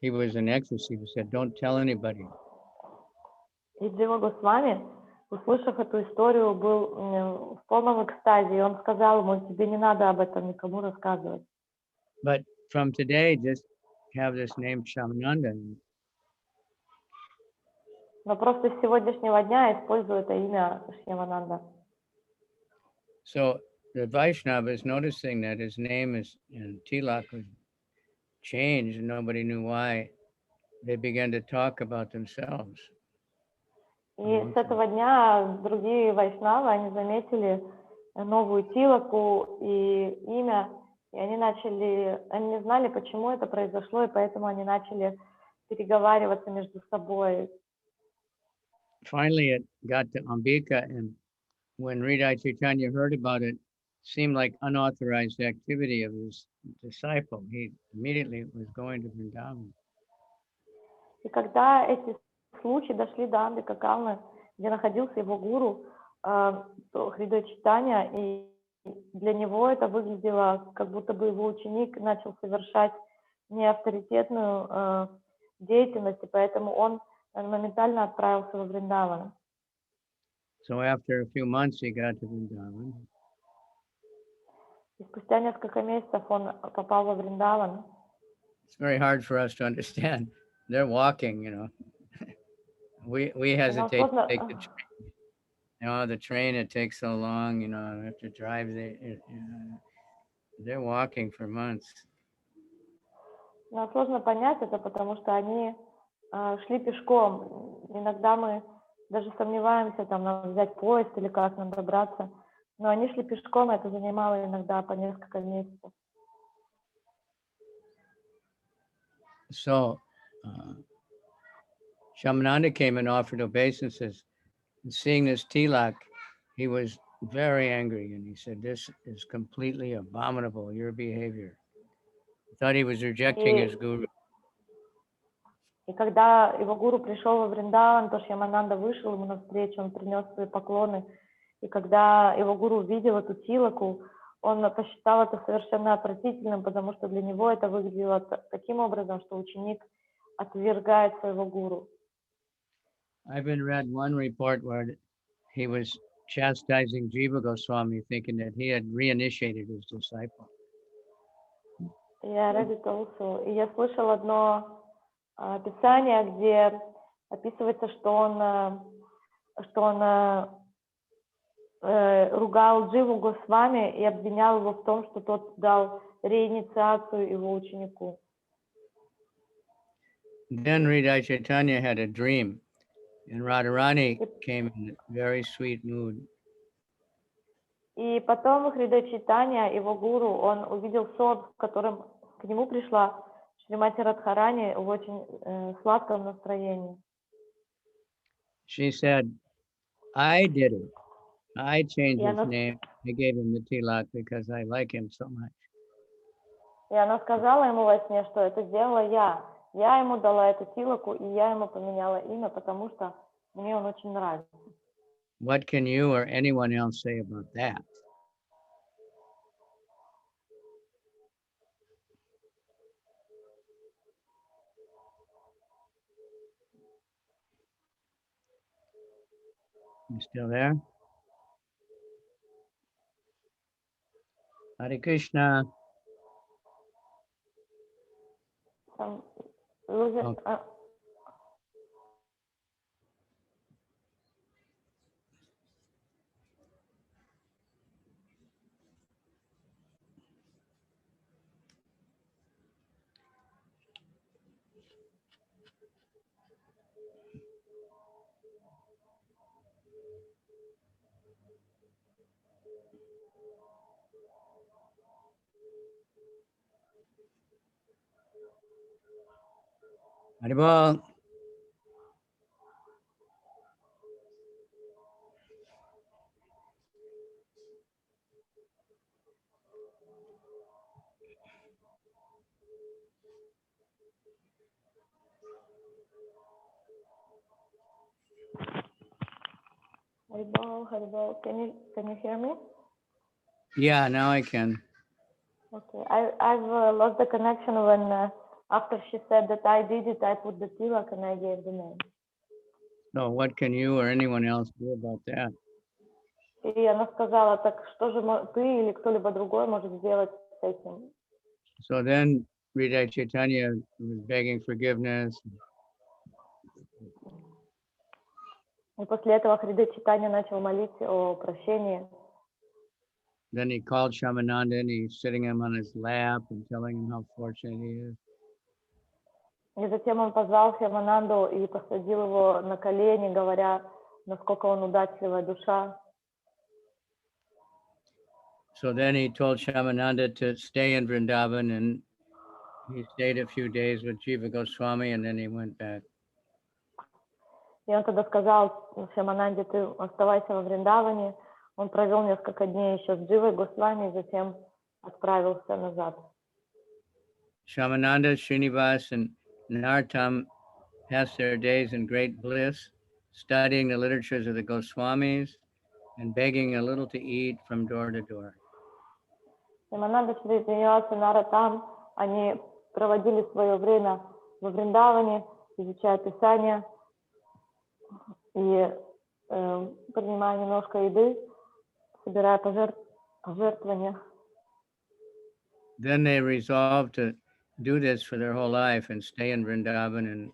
he was in ecstasy. He said, "Don't tell anybody." И Джива Госвами, услышав эту историю, был в полном экстазе. И он сказал ему: тебе не надо об этом никому рассказывать. But from today, just have this name Shyamananda. Но просто с сегодняшнего дня использую это имя Шьямананда. So the Vaishnava is noticing that his name is Tilak was changed and nobody knew why. They began to talk about themselves. И с этого дня другие вайшнавы, они заметили новую тилаку и имя, и они не знали, почему это произошло, и поэтому они начали переговариваться между собой. Finally, it got to Ambika, and when Hridaya Chaitanya heard about it, seemed like unauthorized activity of his disciple. He immediately was going to Vrindavan. И когда эти случаи дошли до Амбика Калны, где находился его гуру Хридая Чайтанья, и для него это выглядело, как будто бы его ученик начал совершать неавторитетную деятельность, и поэтому он моментально отправился во Вриндаван. So after a few months, he got to Vrindavan. И спустя несколько месяцев он попал во Вриндаван. It's very hard for us to understand. They're walking, you know. We hesitate to take the train. You know, the train, it takes so long, you know, we have to drive there. They're walking for months. Но сложно понять это, потому что они шли пешком. Иногда мы даже сомневаемся, там, нам взять поезд или как нам добраться. Но они шли пешком, это занимало иногда по несколько месяцев. So, Shyamananda came and offered obeisances. And seeing this tilak, he was very angry, and he said, "This is completely abominable, your behavior." He thought he was rejecting his guru. И когда его гуру пришел во Вриндаван, то Шьямананда вышел ему навстречу, он принес свои поклоны. И когда его гуру увидел эту тилаку, он посчитал это совершенно отвратительным, потому что для него это выглядело таким образом, что ученик отвергает своего гуру. I've been read one report where he was chastising Jiva Goswami, thinking that he had reinitiated his disciple. Я read it also. И я слышал одно описание, где описывается, что он ругал Дживу Госвами и обвинял его в том, что тот дал реинициацию его ученику. Then Hridaya Chaitanya had a dream, and Radharani came in a very sweet mood. И потом Хридая Чайтанья, его гуру, он увидел сон, в котором к нему пришла Шримати Радхарани в очень сладком настроении. She said, "I did it. I changed his name. I gave him the tilak because I like him so much." И она сказала ему во сне, что это сделала я. Я ему дала эту тилаку, и я ему поменяла имя, потому что мне он очень нравится. What can you or anyone else say about that? You still there? Hare Krishna. Haribol. Haribol, Haribol. Can you hear me? Yeah, now I can. Okay, I've lost the connection when after she said that I did it, I put the tilak and I gave the name. So what can you or anyone else do about that? И она сказала, так что же ты или кто-либо другой может сделать с этим? So then Sridhar Chaitanya was begging forgiveness. И после этого Хрида Чайтанья начал молить о прощении. Then he called Shyamananda and he's sitting him on his lap and telling him how fortunate he is. И затем он позвал Шямананду и посадил его на колени, говоря, насколько он удачливая душа. So then he told Shyamananda to stay in Vrindavan, and he stayed a few days with Jiva Goswami, and then he went back. И он тогда сказал Шямананде, ты оставайся во Вриндаване. Он провел несколько дней еще с Дживой Госвами, и затем отправился назад. Shyamananda, Srinivas, and Narottam passed their days in great bliss, studying the literatures of the Goswamis and begging a little to eat from door to door. Шямананда, Шринивас и Наротам, они проводили свое время во Вриндаване, изучая Писание и принимая немножко еды, собирая пожертвования. Then they resolved to do this for their whole life and stay in Vrindavan and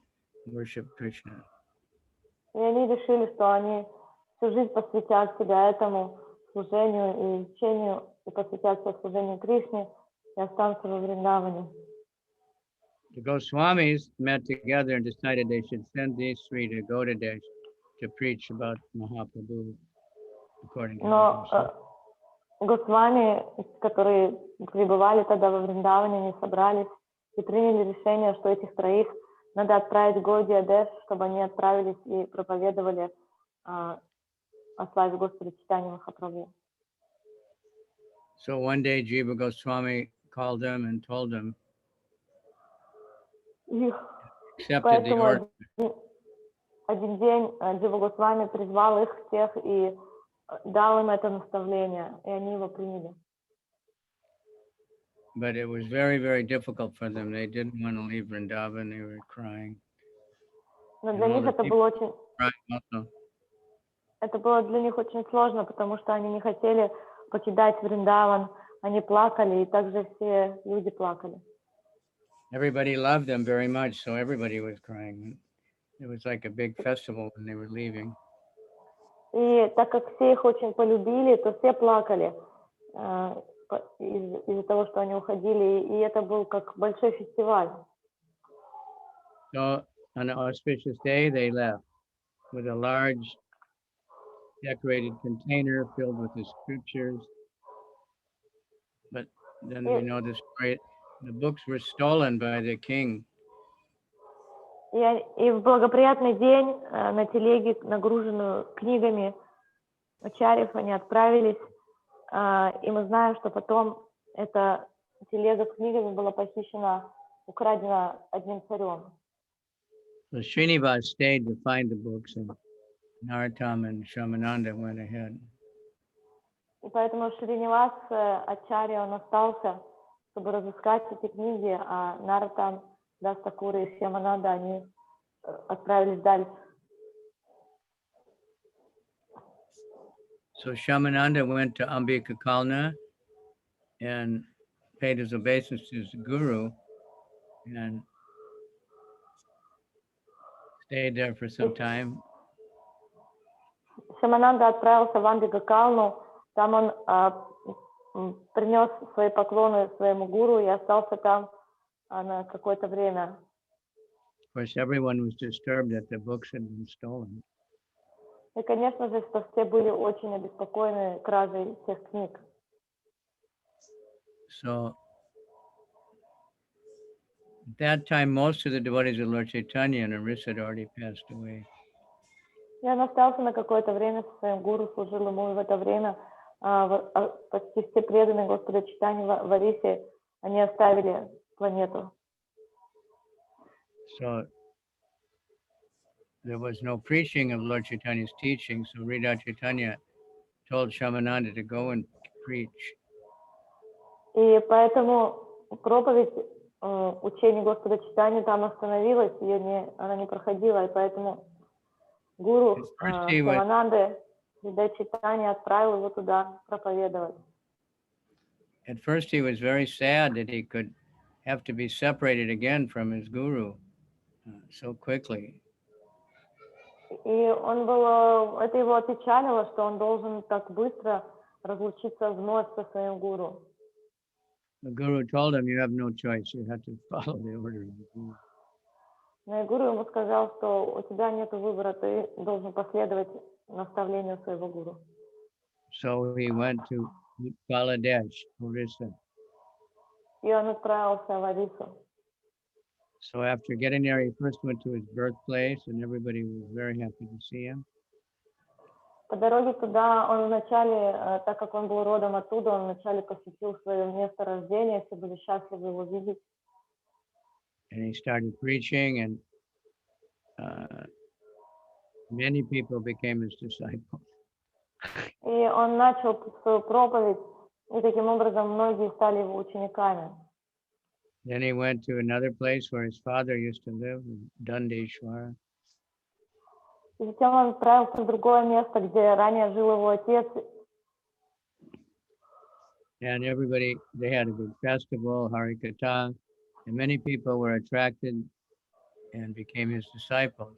worship Krishna. И они решили, что они всю жизнь посвятят себя этому служению и учению, и посвятят себя служению Кришне, и останутся во Вриндаване. The Goswamis met together and decided they should send these three to Gaudadesh to preach about Mahaprabhu, according to Но the Госвами, которые пребывали тогда во Вриндаване, они собрались и приняли решение, что этих троих надо отправить в Гаудия-Деш, чтобы они отправились и проповедовали о славе Господа Чайтаньи Махапрабху. So one day Jiva Goswami called them and told them, И accepted the order. поэтому один день Джива Госвами призвал их всех и дал им это наставление, и они его приняли. But it was very, very difficult for them. They didn't want to leave Vrindavan. They were crying. Но для них это было очень, Crying also. это было для них очень сложно, потому что они не хотели покидать Вриндаван, они плакали, и также все люди плакали. Everybody loved them very much, so everybody was crying. It was like a big festival when they were leaving. И так как все их очень полюбили, то все плакали из-за того, что они уходили, и это был как большой фестиваль. So on an auspicious day, they left with a large decorated container filled with the scriptures. But then we know the story. The books were stolen by the king. И в благоприятный день на телеге, нагруженную книгами ачарьев, они отправились. И мы знаем, что потом эта телега с книгами была похищена, украдена одним царем. So Srinivas stayed to find the books, and Narottam and Shyamananda went ahead. И поэтому Шринивас ачарья, он остался, чтобы разыскать эти книги, а Наротам, Тхакур и Шямананда, они отправились дальше. So Shyamananda went to Ambika Kalna and paid his obeisance to his guru and stayed there for some time. Шямананда отправился в Амбика-Калну, там он принес свои поклоны своему гуру и остался там на какое-то время. Of course, everyone was disturbed that the books had been stolen. И, конечно же, что все были очень обеспокоены кражей всех книг. So at that time, most of the devotees of Lord Chaitanya and Arisa had already passed away. И он остался на какое-то время со своим гуру, служил ему, и в это время почти все преданные Господа Чайтаньи в Арисе, они оставили планету. So there was no preaching of Lord Chaitanya's teaching, so Sridhar Chaitanya told Shyamananda to go and preach. И поэтому проповедь учения Господа Чайтаньи там остановилась, она не проходила, и поэтому гуру Шямананды, Сридар Чайтанья, отправил его туда проповедовать. At first he was very sad that he could have to be separated again from his guru so quickly. И он был, это его опечалило, что он должен так быстро разлучиться вновь со своим гуру. The guru told him, you have no choice, you have to follow the order of the guru. Но и гуру ему сказал, что у тебя нет выбора, ты должен последовать наставлению своего гуру. So he went to Bangladesh, Orissa. И он отправился в Орису. So after getting there, he first went to his birthplace, and everybody was very happy to see him. По дороге туда он вначале, так как он был родом оттуда, он вначале посетил свое место рождения, все были счастливы его видеть. And he started preaching, and many people became his disciples. И он начал свою проповедь, и таким образом многие стали его учениками. Then he went to another place where his father used to live, Dandeshwara. И затем он отправился в другое место, где ранее жил его отец. And everybody, they had a big festival, Harikatha, and many people were attracted and became his disciples.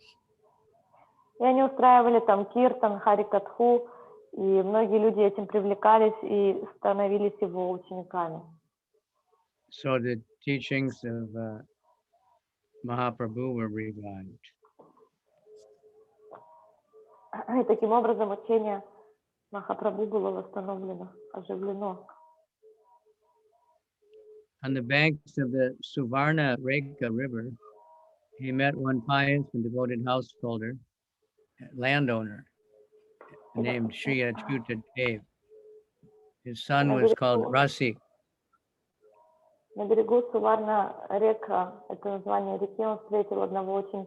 И они устраивали там киртан, харикатху, и многие люди этим привлекались и становились его учениками. So the teachings of Mahaprabhu were revived. И таким образом учение Махапрабху было восстановлено, оживлено. On the banks of the Suvarna Reka River, he met one pious and devoted householder, landowner, named Sri Achyuta Dev. His son was called Rasi. На берегу Суварна река, это название реки, он встретил одного очень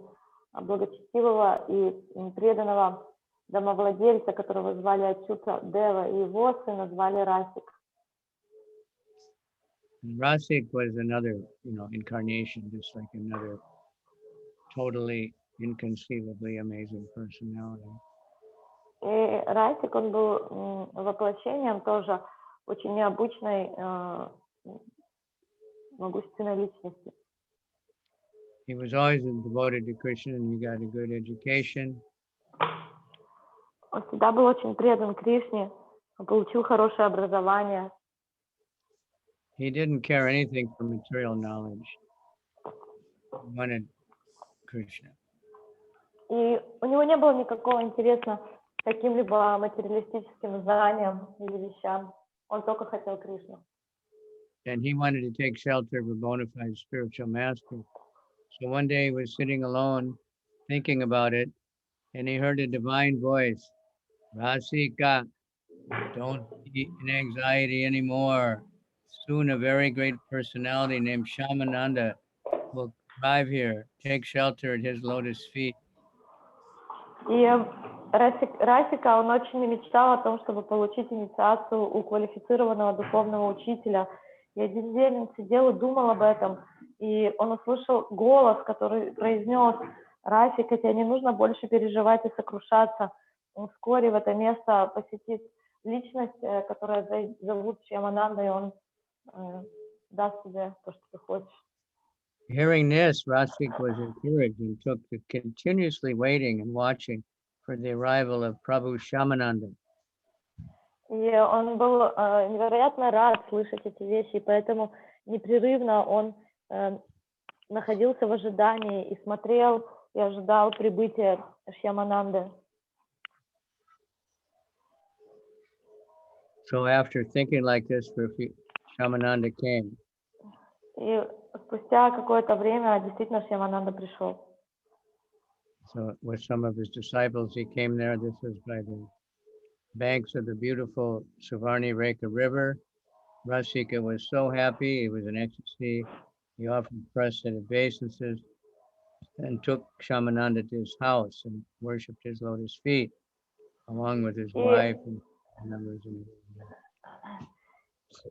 благочестивого и преданного домовладельца, которого звали Ачюта Дева, и его сына звали Расик. Rasik was another, incarnation, just like another totally inconceivably amazing personality. И Расик, он был воплощением тоже очень необычной, могущественной личности. He was always devoted to Krishna, and he got a good education. Он всегда был очень предан Кришне, он получил хорошее образование. He didn't care anything for material knowledge. He wanted Krishna. И у него не было никакого интереса к каким-либо материалистическим знаниям или вещам. Он только хотел Кришну. And he wanted to take shelter of a bona fide spiritual master. So one day he was sitting alone, thinking about it, and he heard a divine voice, Rasika, don't be in anxiety anymore. Soon a very great personality named Shyamananda will arrive here. Take shelter at his lotus feet. И Расика, он очень мечтал о том, чтобы получить инициацию у квалифицированного духовного учителя. И один день он сидел и думал об этом, и он услышал голос, который произнес: «Расика, тебе не нужно больше переживать и сокрушаться. Вскоре в это место посетит личность, которая зовут Шямананда, и он даст тебе то, что ты хочешь». Hearing this, Rasik was encouraged and took to continuously waiting and watching for the arrival of prabhu Shyamananda. И он был невероятно рад слышать эти вещи, и поэтому непрерывно он находился в ожидании и смотрел, и ожидал прибытия Шьямананды. So after thinking like this for a few, Shyamananda came. И спустя какое-то время действительно Шьямананда пришел. So with some of his disciples, he came there. This was by the banks of the beautiful Suvarni Reka River. Rasika was so happy, he was in ecstasy. He offered pressed obeisances and took Shyamananda to his house and worshipped his lotus feet, along with his wife and members of the family.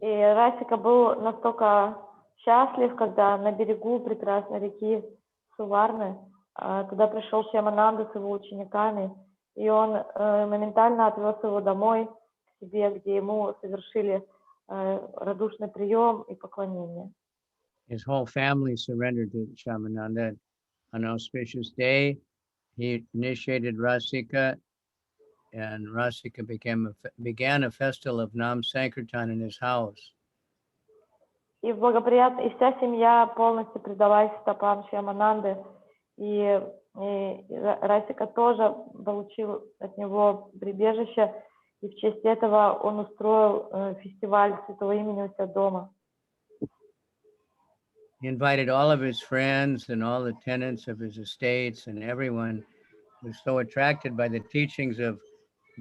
И Расика был настолько счастлив, когда на берегу прекрасной реки Суварны туда пришел Шьямананда с его учениками, и он моментально отвез его домой к себе, где ему совершили радушный прием и поклонение. his whole family surrendered to Shyamananda. On an auspicious day, he initiated Rasika, and Rasika began a festival of Nam Sankirtan in his house. И вся семья полностью предалась стопам Шьямананды, и Расика тоже получил от него прибежище, и в честь этого он устроил фестиваль святого имени у себя дома. He invited all of his friends and all the tenants of his estates, and everyone was so attracted by the teachings of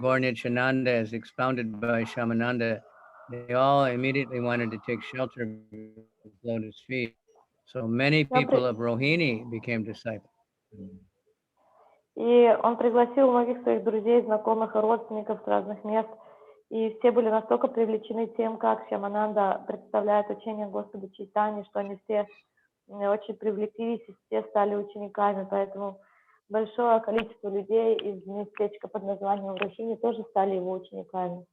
Gaur-Nityananda as expounded by Shyamananda. They all immediately wanted to take shelter of his lotus feet. So many people of Rohini became disciples. И он пригласил многих своих друзей, знакомых и родственников с разных мест, и все были настолько привлечены тем, как Шьямананда представляет учение Господа Чайтани, что они все очень привлеклись и все стали учениками, поэтому большое количество людей из местечка под названием Рохини тоже стали его учениками.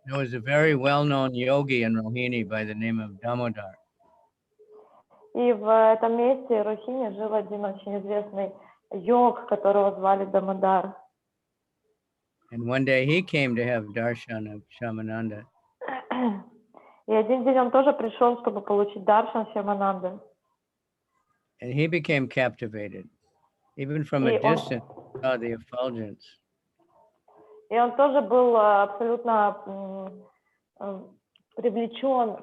There was a very well-known yogi in Rohini by the name of Damodar. И в этом месте Рохини жил один очень известный йог, которого звали Дамодар. And one day he came to have darshan of Shyamananda. И один день он тоже пришел, чтобы получить даршан Шьямананды. And he became captivated, even from a distance, saw the effulgence. И он тоже был абсолютно привлечен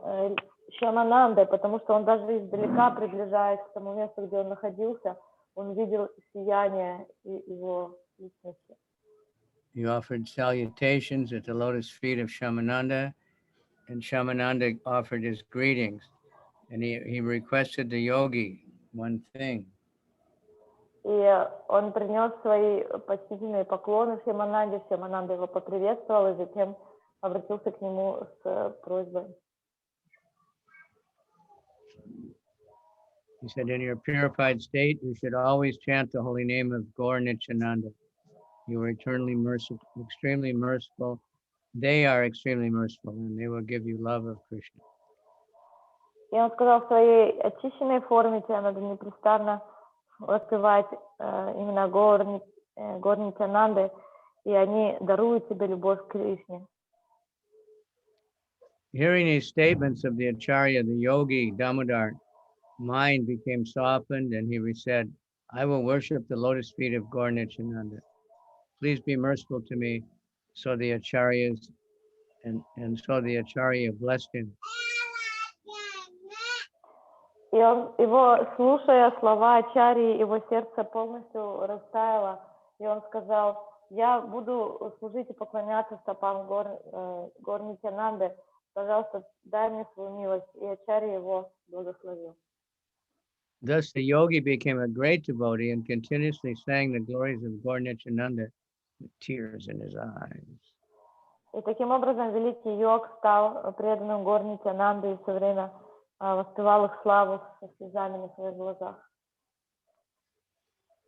Шьяманандой, потому что он даже издалека, приближаясь к тому месту, где он находился, он видел сияние его личности. He offered salutations at the lotus feet of Shyamananda, and Shyamananda offered his greetings. And he requested the yogi one thing. И он принес свои почтительные поклоны Шьямананде, Шьямананда его поприветствовал и затем обратился к нему с просьбой. He said, in your purified state, you should always chant the holy name of Gaur-Nityananda. You are eternally merciful, extremely merciful. They are extremely merciful, and they will give you love of Krishna. И он сказал, в своей очищенной форме тебе надо непрестанно воспевать именно Gaur-Nityananda, и они даруют тебе любовь к Кришне. Hearing these statements of the Acharya, the yogi Damodar, mind became softened, and he said, I will worship the lotus feet of Gaur-Nityananda. Please be merciful to me. So the Acharyas, and so the Acharya blessed him. И он, его, слушая слова Ачарьи, его сердце полностью растаяло, и он сказал, я буду служить и поклоняться стопам Gaur-Nityananda, пожалуйста, дай мне свою милость, и Ачарья его благословил. Thus the yogi became a great devotee and continuously sang the glories of Gaur-Nityananda with tears in his eyes. И таким образом великий йог стал преданным Gaur-Nityananda и все время воспевал их славу со слезами на своих глазах.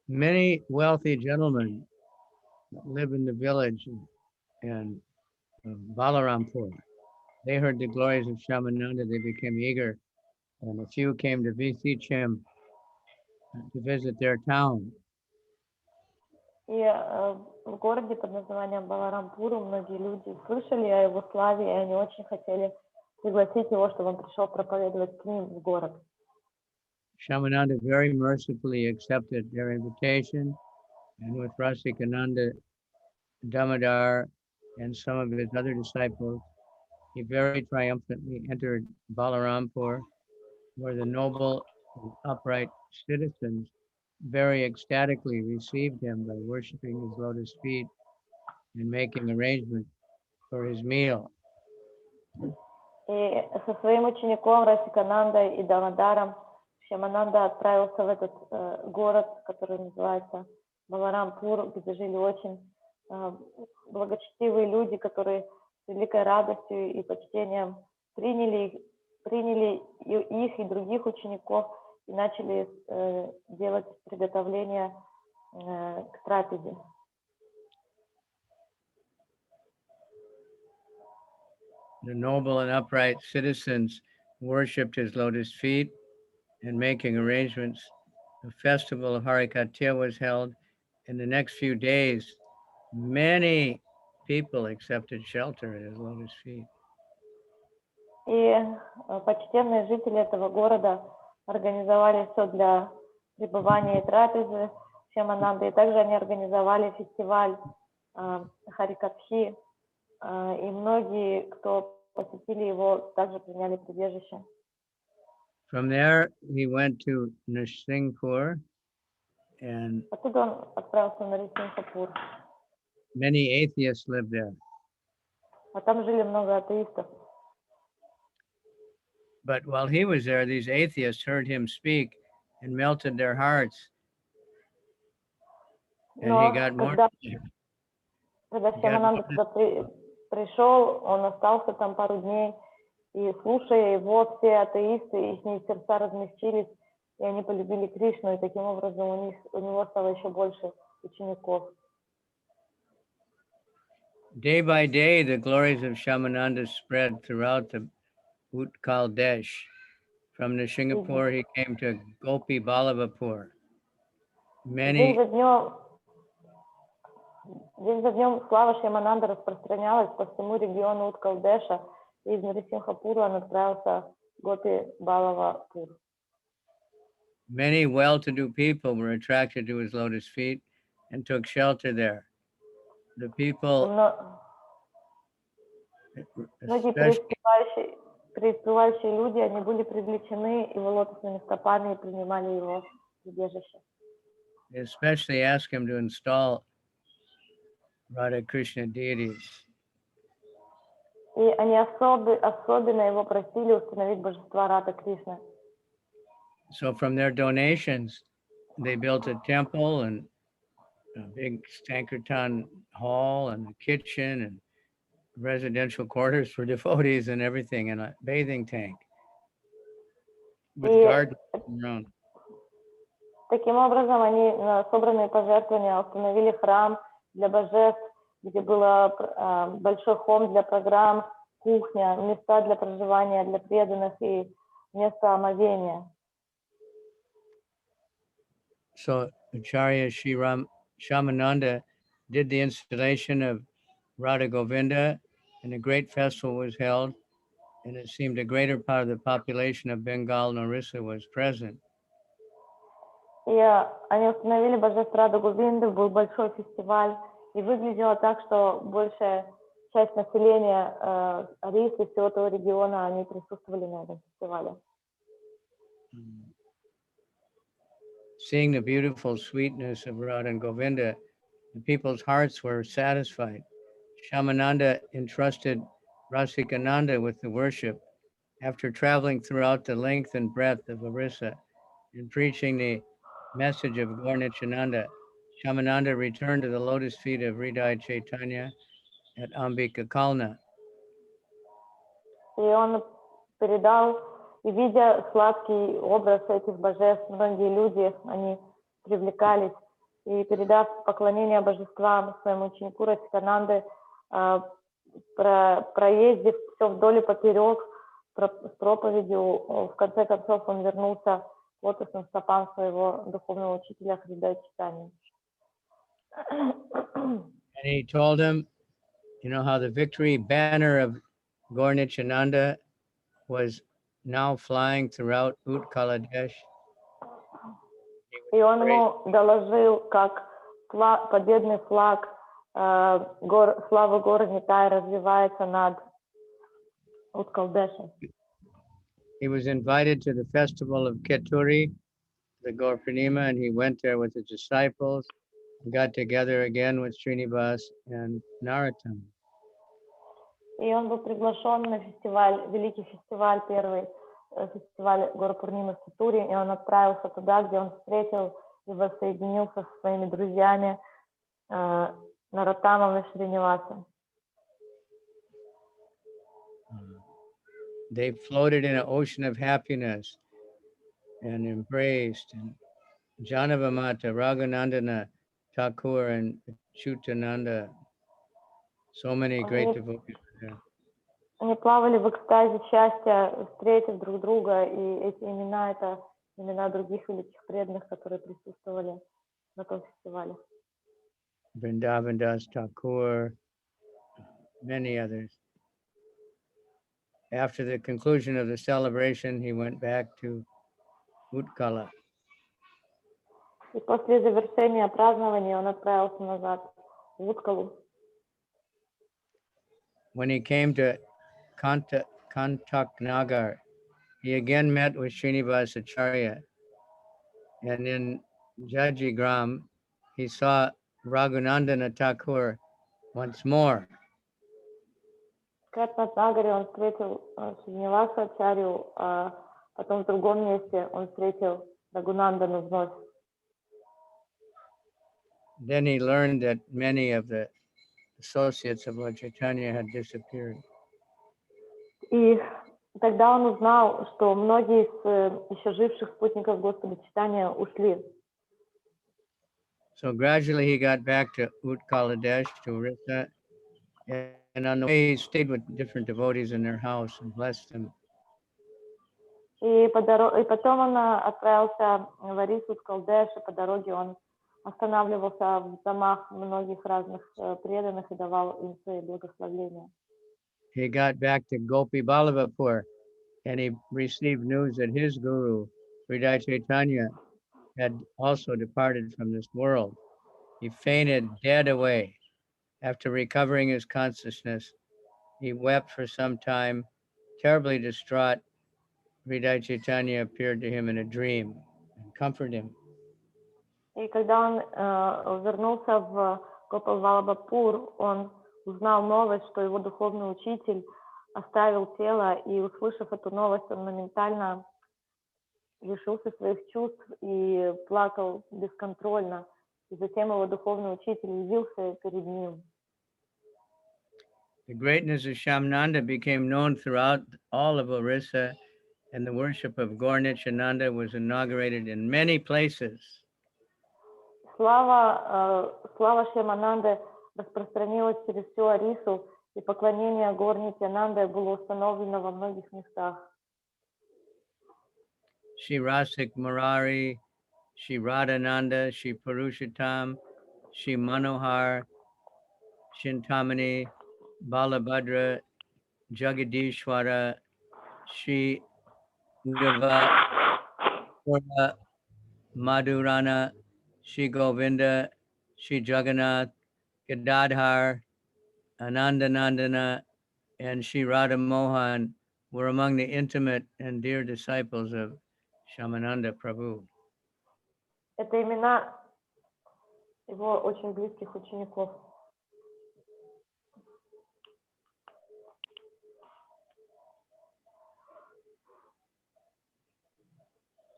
Many wealthy gentlemen live in the village in Balarampur. They heard the glories of Shyamananda, they became eager, and a few came to beseech him to visit their town. И в городе под названием Баларампуру многие люди слышали о его славе, и они очень хотели пригласить его, чтобы он пришел проповедовать к ним в город. Shyamananda very mercifully accepted their invitation, and with Rasikananda, Damodar, and some of his other disciples, he very triumphantly entered Balarampur, where the noble and upright citizens very ecstatically received him by worshiping his lotus feet and making arrangements for his meal. И со своим учеником Расиканандой и Дамодаром Шьямананда отправился в этот город, который называется Баларампур, где жили очень благочестивые люди, которые с великой радостью и почтением приняли их и других учеников и начали делать приготовления к трапезе. The noble and upright citizens worshipped his lotus feet, and making arrangements, the festival of Harikatya was held. In the next few days, many people accepted shelter at his lotus feet. И почтенные жители этого города организовали все для пребывания и трапезы Шямананды, и также они организовали фестиваль Харикатхи, и многие, кто посетили его, также приняли прибежище. From there, he went to Nrsimhapur, and Оттуда он отправился на Нрисимхапур, many atheists lived there. а там жили много атеистов. But while he was there, these atheists heard him speak and melted their hearts. And he Но got more. когда Шямананда туда пришел, он остался там пару дней, и слушая его, все атеисты, их сердца размягчились, и они полюбили Кришну, и таким образом у него стало еще больше учеников. Day by day, the glories of Shyamananda spread throughout the Utkal Desh. From Nrsimhapur, he came to Gopi Ballabhapur. Many. День за днем слава Шямананда распространялась по всему региону Уткал-Деша, и из Нрисимхапура он отправился в Гопи Балавапур. Many well-to-do people were attracted to his lotus feet and took shelter there. The people, многие преуспевающие люди, они были привлечены его лотосными стопами и принимали его прибежище. Especially asked him to install Radha Krishna deities. И они особенно его просили установить божества Рада Кришны. So from their donations, they built a temple and a big Sankirtan hall and a kitchen and residential quarters for devotees and everything, and a bathing tank with gardens around. Таким образом, они на собранные пожертвования установили храм для божеств, где был большой хом для программ, кухня, места для проживания для преданных и место омовения. So Acharya Shyamananda did the installation of Radha Govinda, and a great festival was held, and it seemed a greater part of the population of Bengal and Orissa was present. И они установили божество Рада Говинды, был большой фестиваль, и выглядело так, что большая часть населения Орисы, всего этого региона, они присутствовали на этом фестивале. Seeing the beautiful sweetness of Radha and Govinda, the people's hearts were satisfied. Shyamananda entrusted Rasikananda with the worship. After traveling throughout the length and breadth of Orissa and preaching the message of Gaur-Nityananda, Shyamananda returned to the lotus feet of Hridaya Chaitanya at Ambika Kalna. И он передал, и видя сладкий образ этих божеств, многие люди, они привлекались, и передав поклонение божествам своему ученику Расикананде, проездив все вдоль и поперек с проповедью, в конце концов он вернулся к лотосным стопам своего духовного учителя Хридая Чайтаньи. And he told him, you know, how the victory banner of Gaur-Nityananda was now flying throughout Utkaladesh. И он ему доложил, как победный флаг славы горы Нитай развивается над Уткалдешем. He was invited to the festival of Keturi, the Gaur Purnima, and he went there with his disciples and got together again with Srinivas and Narottam. И он был приглашен на фестиваль, великий фестиваль, первый фестиваль Гор Пурнимы в Кетуре, и он отправился туда, где он встретил и воссоединился со своими друзьями Нароттамом и Шринивасом. They floated in an ocean of happiness and embraced, and Janavamata, Raghunandana Thakur and Chutananda, so many great devotees there. Они плавали в экстазе счастья, встретив друг друга, и эти имена — это имена других великих преданных, которые присутствовали на том фестивале. Vamsivadana Thakur, many others. After the conclusion of the celebration, he went back to Utkala. И после завершения празднования он отправился назад в Уткалу. When he came to Kantaknagar, he again met with Srinivasacharya, and in Jajigram, he saw Raghunandana Thakur once more. В Катнатнагаре он встретил Шриниваса-ачарью, а потом в другом месте он встретил Рагунандану вновь. Then he learned that many of the associates of Lord Chaitanya had disappeared. И тогда он узнал, что многие из еще живших спутников Господа Чайтаньи ушли. So gradually he got back to Utkaladesh, to Orissa, and on the way he stayed with different devotees in their house and blessed them. И потом он отправился в Орису, в Калдеш, и по дороге он останавливался в домах многих разных преданных и давал им свои благословения. He got back to Gopi Ballabhapur, and he received news that his guru, Hridaya Chaitanya, had also departed from this world. He fainted dead away. After recovering his consciousness, he wept for some time. Terribly distraught, Hridaya Chaitanya appeared to him in a dream and comforted him. И когда он вернулся в Гопал-Валабхапур, он узнал новость, что его духовный учитель оставил тело, и, услышав эту новость, он моментально лишился своих чувств и плакал бесконтрольно. И затем его духовный учитель явился перед ним. The greatness of Shyamananda became known throughout all of Orissa, and the worship of Gaur-Nityananda was inaugurated in many places. Слава Шямананды распространилась через всю Орису, и поклонение Гор-Нитянанды было установлено во многих местах. Shri Rasik Murari, Shri Radhananda, Shri Purushottam, Shri Manohar, Chintamani, Balabhadra, Jagadishwara, Shri Uddhava, Pura, Madhurana, Shri Govinda, Shri Jagannath, Gadadhar, Anandanandana, and Shri Radha Mohan were among the intimate and dear disciples of Shyamananda Prabhu. Это имена его очень близких учеников.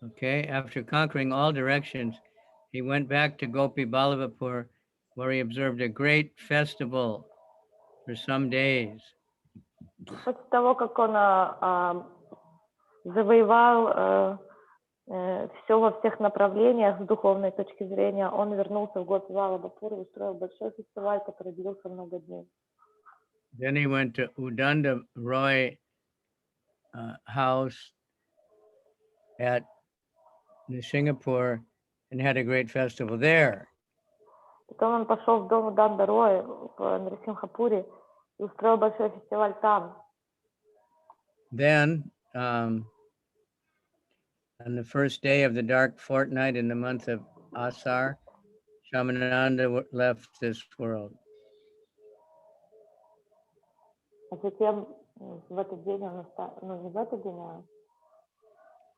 Okay, after conquering all directions, he went back to Gopi Ballabhapur, where he observed a great festival for some days. После того, как он завоевал все во всех направлениях с духовной точки зрения, он вернулся в Гопи-Валабхапур и устроил большой фестиваль, который длился много дней. Then he went to Udanda Roy house at Singapore and had a great festival there. Потом он пошел в дом Уданда Роя в Нарисимхапуре и устроил большой фестиваль там. Then, on the first day of the dark fortnight in the month of Asar, Shyamananda left this world. А затем в этот день он не в этот день, а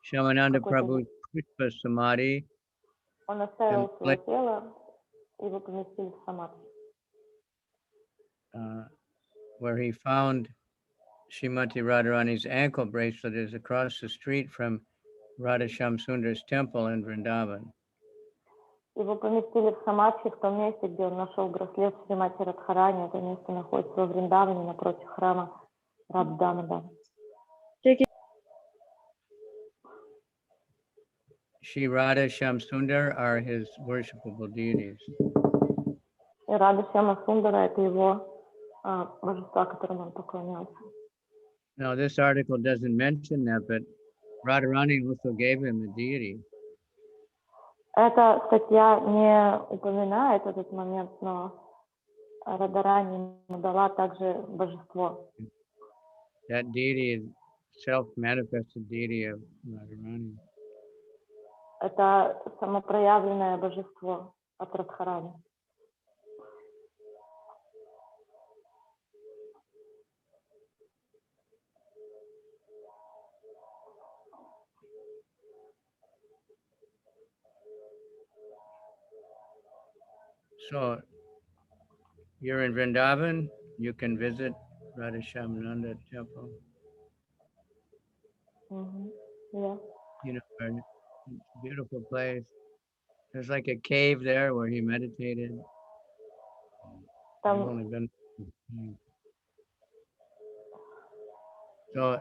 Shyamananda Prabhu's Pushpa Samadhi, он оставил свое тело и его поместили в самадхи. Where he found Srimati Radharani's ankle bracelet is across the street from Radha Shamsundar's temple in Vrindavan. Его поместили в самадхи в том месте, где он нашел браслет Шримати Радхарани. Это место находится во Вриндаване, напротив храма Раддамада. Shri Radha Shamsundar are his worshipable deities. И Рада Шьяма Сундара — это его божества, которым он поклонялся. No, this article doesn't mention that, but Radharani also gave him a deity. Эта статья не упоминает этот момент, но Радharani ему дала также божество. That deity is self-manifested deity of Radharani. Это самопроявленное божество от Радхарани. So, you're in Vrindavan, you can visit Radha Shyamananda temple. Yeah. You know, it's a beautiful place. There's like a cave there where he meditated. I've only been. So,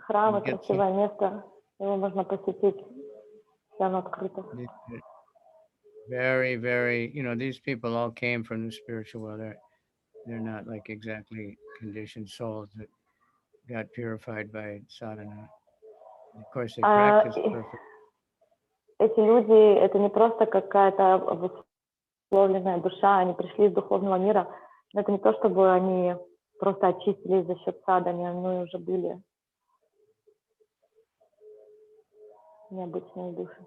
храм, красивое место, его можно посетить, все оно открыто. Very, very, you know, these people all came from the spiritual world. They're not like exactly conditioned souls that got purified by sadhana. Of course, they practice perfect. Эти люди, это не просто какая-то обусловленная душа, они пришли из духовного мира, но это не то, чтобы они просто очистились за счет садханы, они уже были необычные души.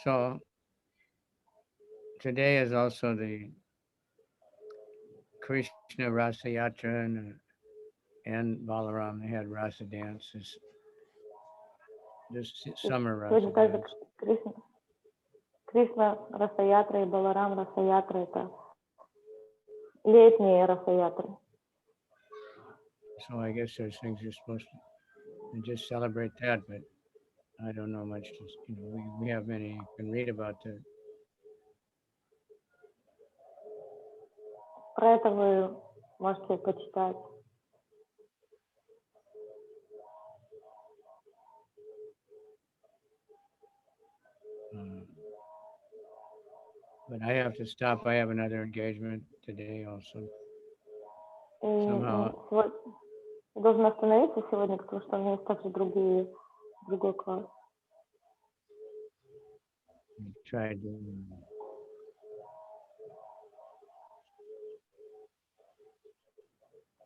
So, today is also the Krishna Rasa Yatra and Balaram. They had Rasa dances. This summer Rasa dance. Кришна Раса-ятра и Баларам Раса-ятра — это летние Раса-ятры. So I guess there's things you're supposed to just celebrate that, but I don't know much. You know, we have many you can read about that. Про это вы можете почитать. But I have to stop. I have another engagement today also. Somehow. Я должен остановиться сегодня, потому что у меня есть также другой класс. Tried to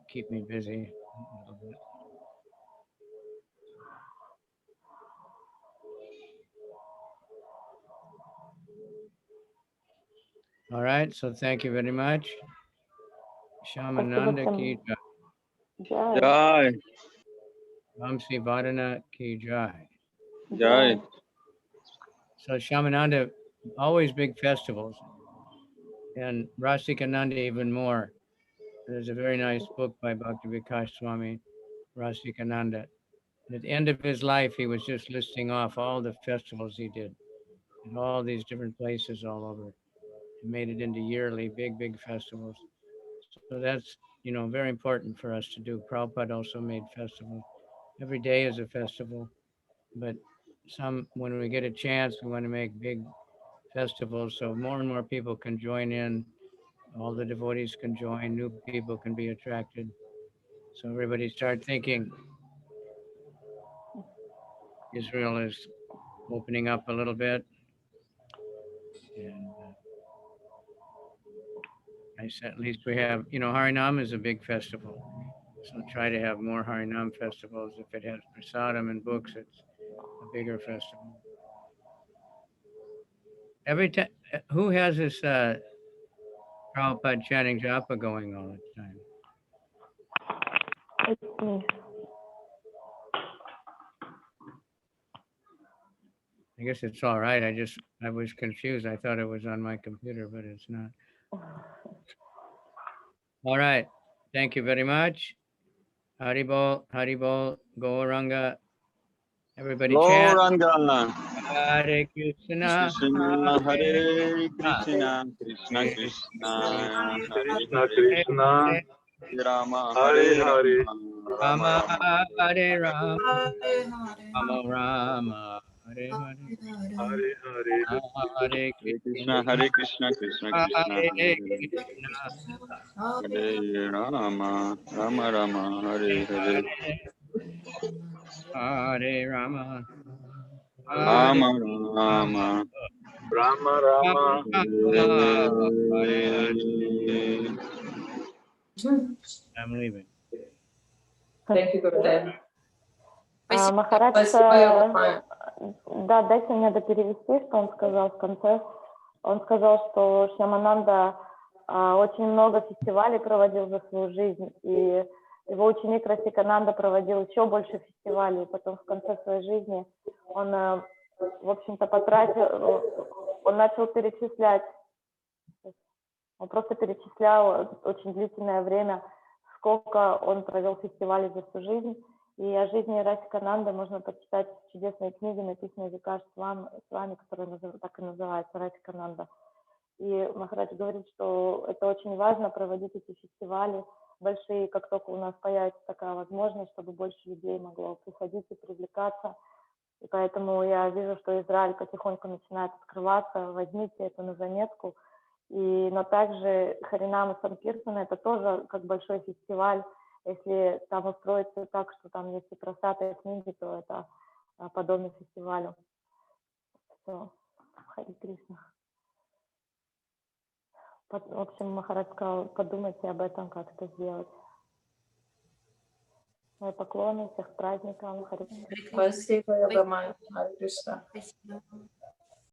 keep me busy a little bit. All right, so thank you very much. Shyamananda ki jai. Jai. Vamsivadana ki jai. Jai. So Shyamananda, always big festivals. And Rasikananda even more. There's a very nice book by Bhakti Swami, Rasikananda. At the end of his life, he was just listing off all the festivals he did in all these different places all over. He made it into yearly big festivals. So that's, you know, very important for us to do. Prabhupada also made festivals. Every day is a festival, but when we get a chance, we want to make big festivals so more and more people can join in. All the devotees can join, new people can be attracted. So everybody start thinking Israel is opening up a little bit. And I said, at least we have, you know, Harinam is a big festival. So try to have more Harinam festivals. If it has prasadam and books, it's a bigger festival. Every time, who has this Prabhupada chanting japa going all the time? It's me. I guess it's all right. I was confused. I thought it was on my computer, but it's not. All right. Thank you very much. Haribol, Gauranga. Everybody chant. Gauranga. Hare Krishna. Krishna Hare Krishna. Krishna Krishna. Krishna Krishna. Rama Hare Hare Hare. Rama Hare Rama. Rama Rama. Hare Hare, Hare Hare, Hare Krishna Krishna, Hare Krishna, Krishna Krishna Hare Hare Krishna, Hare Rama, Rama Rama, Hare Hare, Hare Rama, Hare Rama Rama, Rama Rama, Hare Hare. Hare. I'm leaving. Thank you, Gurudev. Махарадж, Спасибо, я уважаю. да, дайте мне доперевести, что он сказал в конце. Он сказал, что Шямананда очень много фестивалей проводил за свою жизнь, и его ученик Расикананда проводил еще больше фестивалей. Потом в конце своей жизни он, в общем-то, он начал перечислять, он просто перечислял очень длительное время, сколько он провел фестивалей за всю жизнь. И о жизни Расикананды можно почитать в чудесной книге, написанной Викаш Свами, которая так и называется, Расикананда. И Махарадж говорит, что это очень важно проводить эти фестивали большие, как только у нас появится такая возможность, чтобы больше людей могло приходить и привлекаться. И поэтому я вижу, что Израиль потихоньку начинает открываться. Возьмите это на заметку. Но также Харинам и Санкиртана — это тоже как большой фестиваль. Если там устроиться так, что там есть и красота, и книги, то это подобно фестивалю. Все. Хари Кришна. В общем, Махарадж сказал, подумайте об этом, как это сделать. Мои поклоны, всех с праздником. Хари Кришна. Спасибо, я уважаю. Харе Кришна. Спасибо.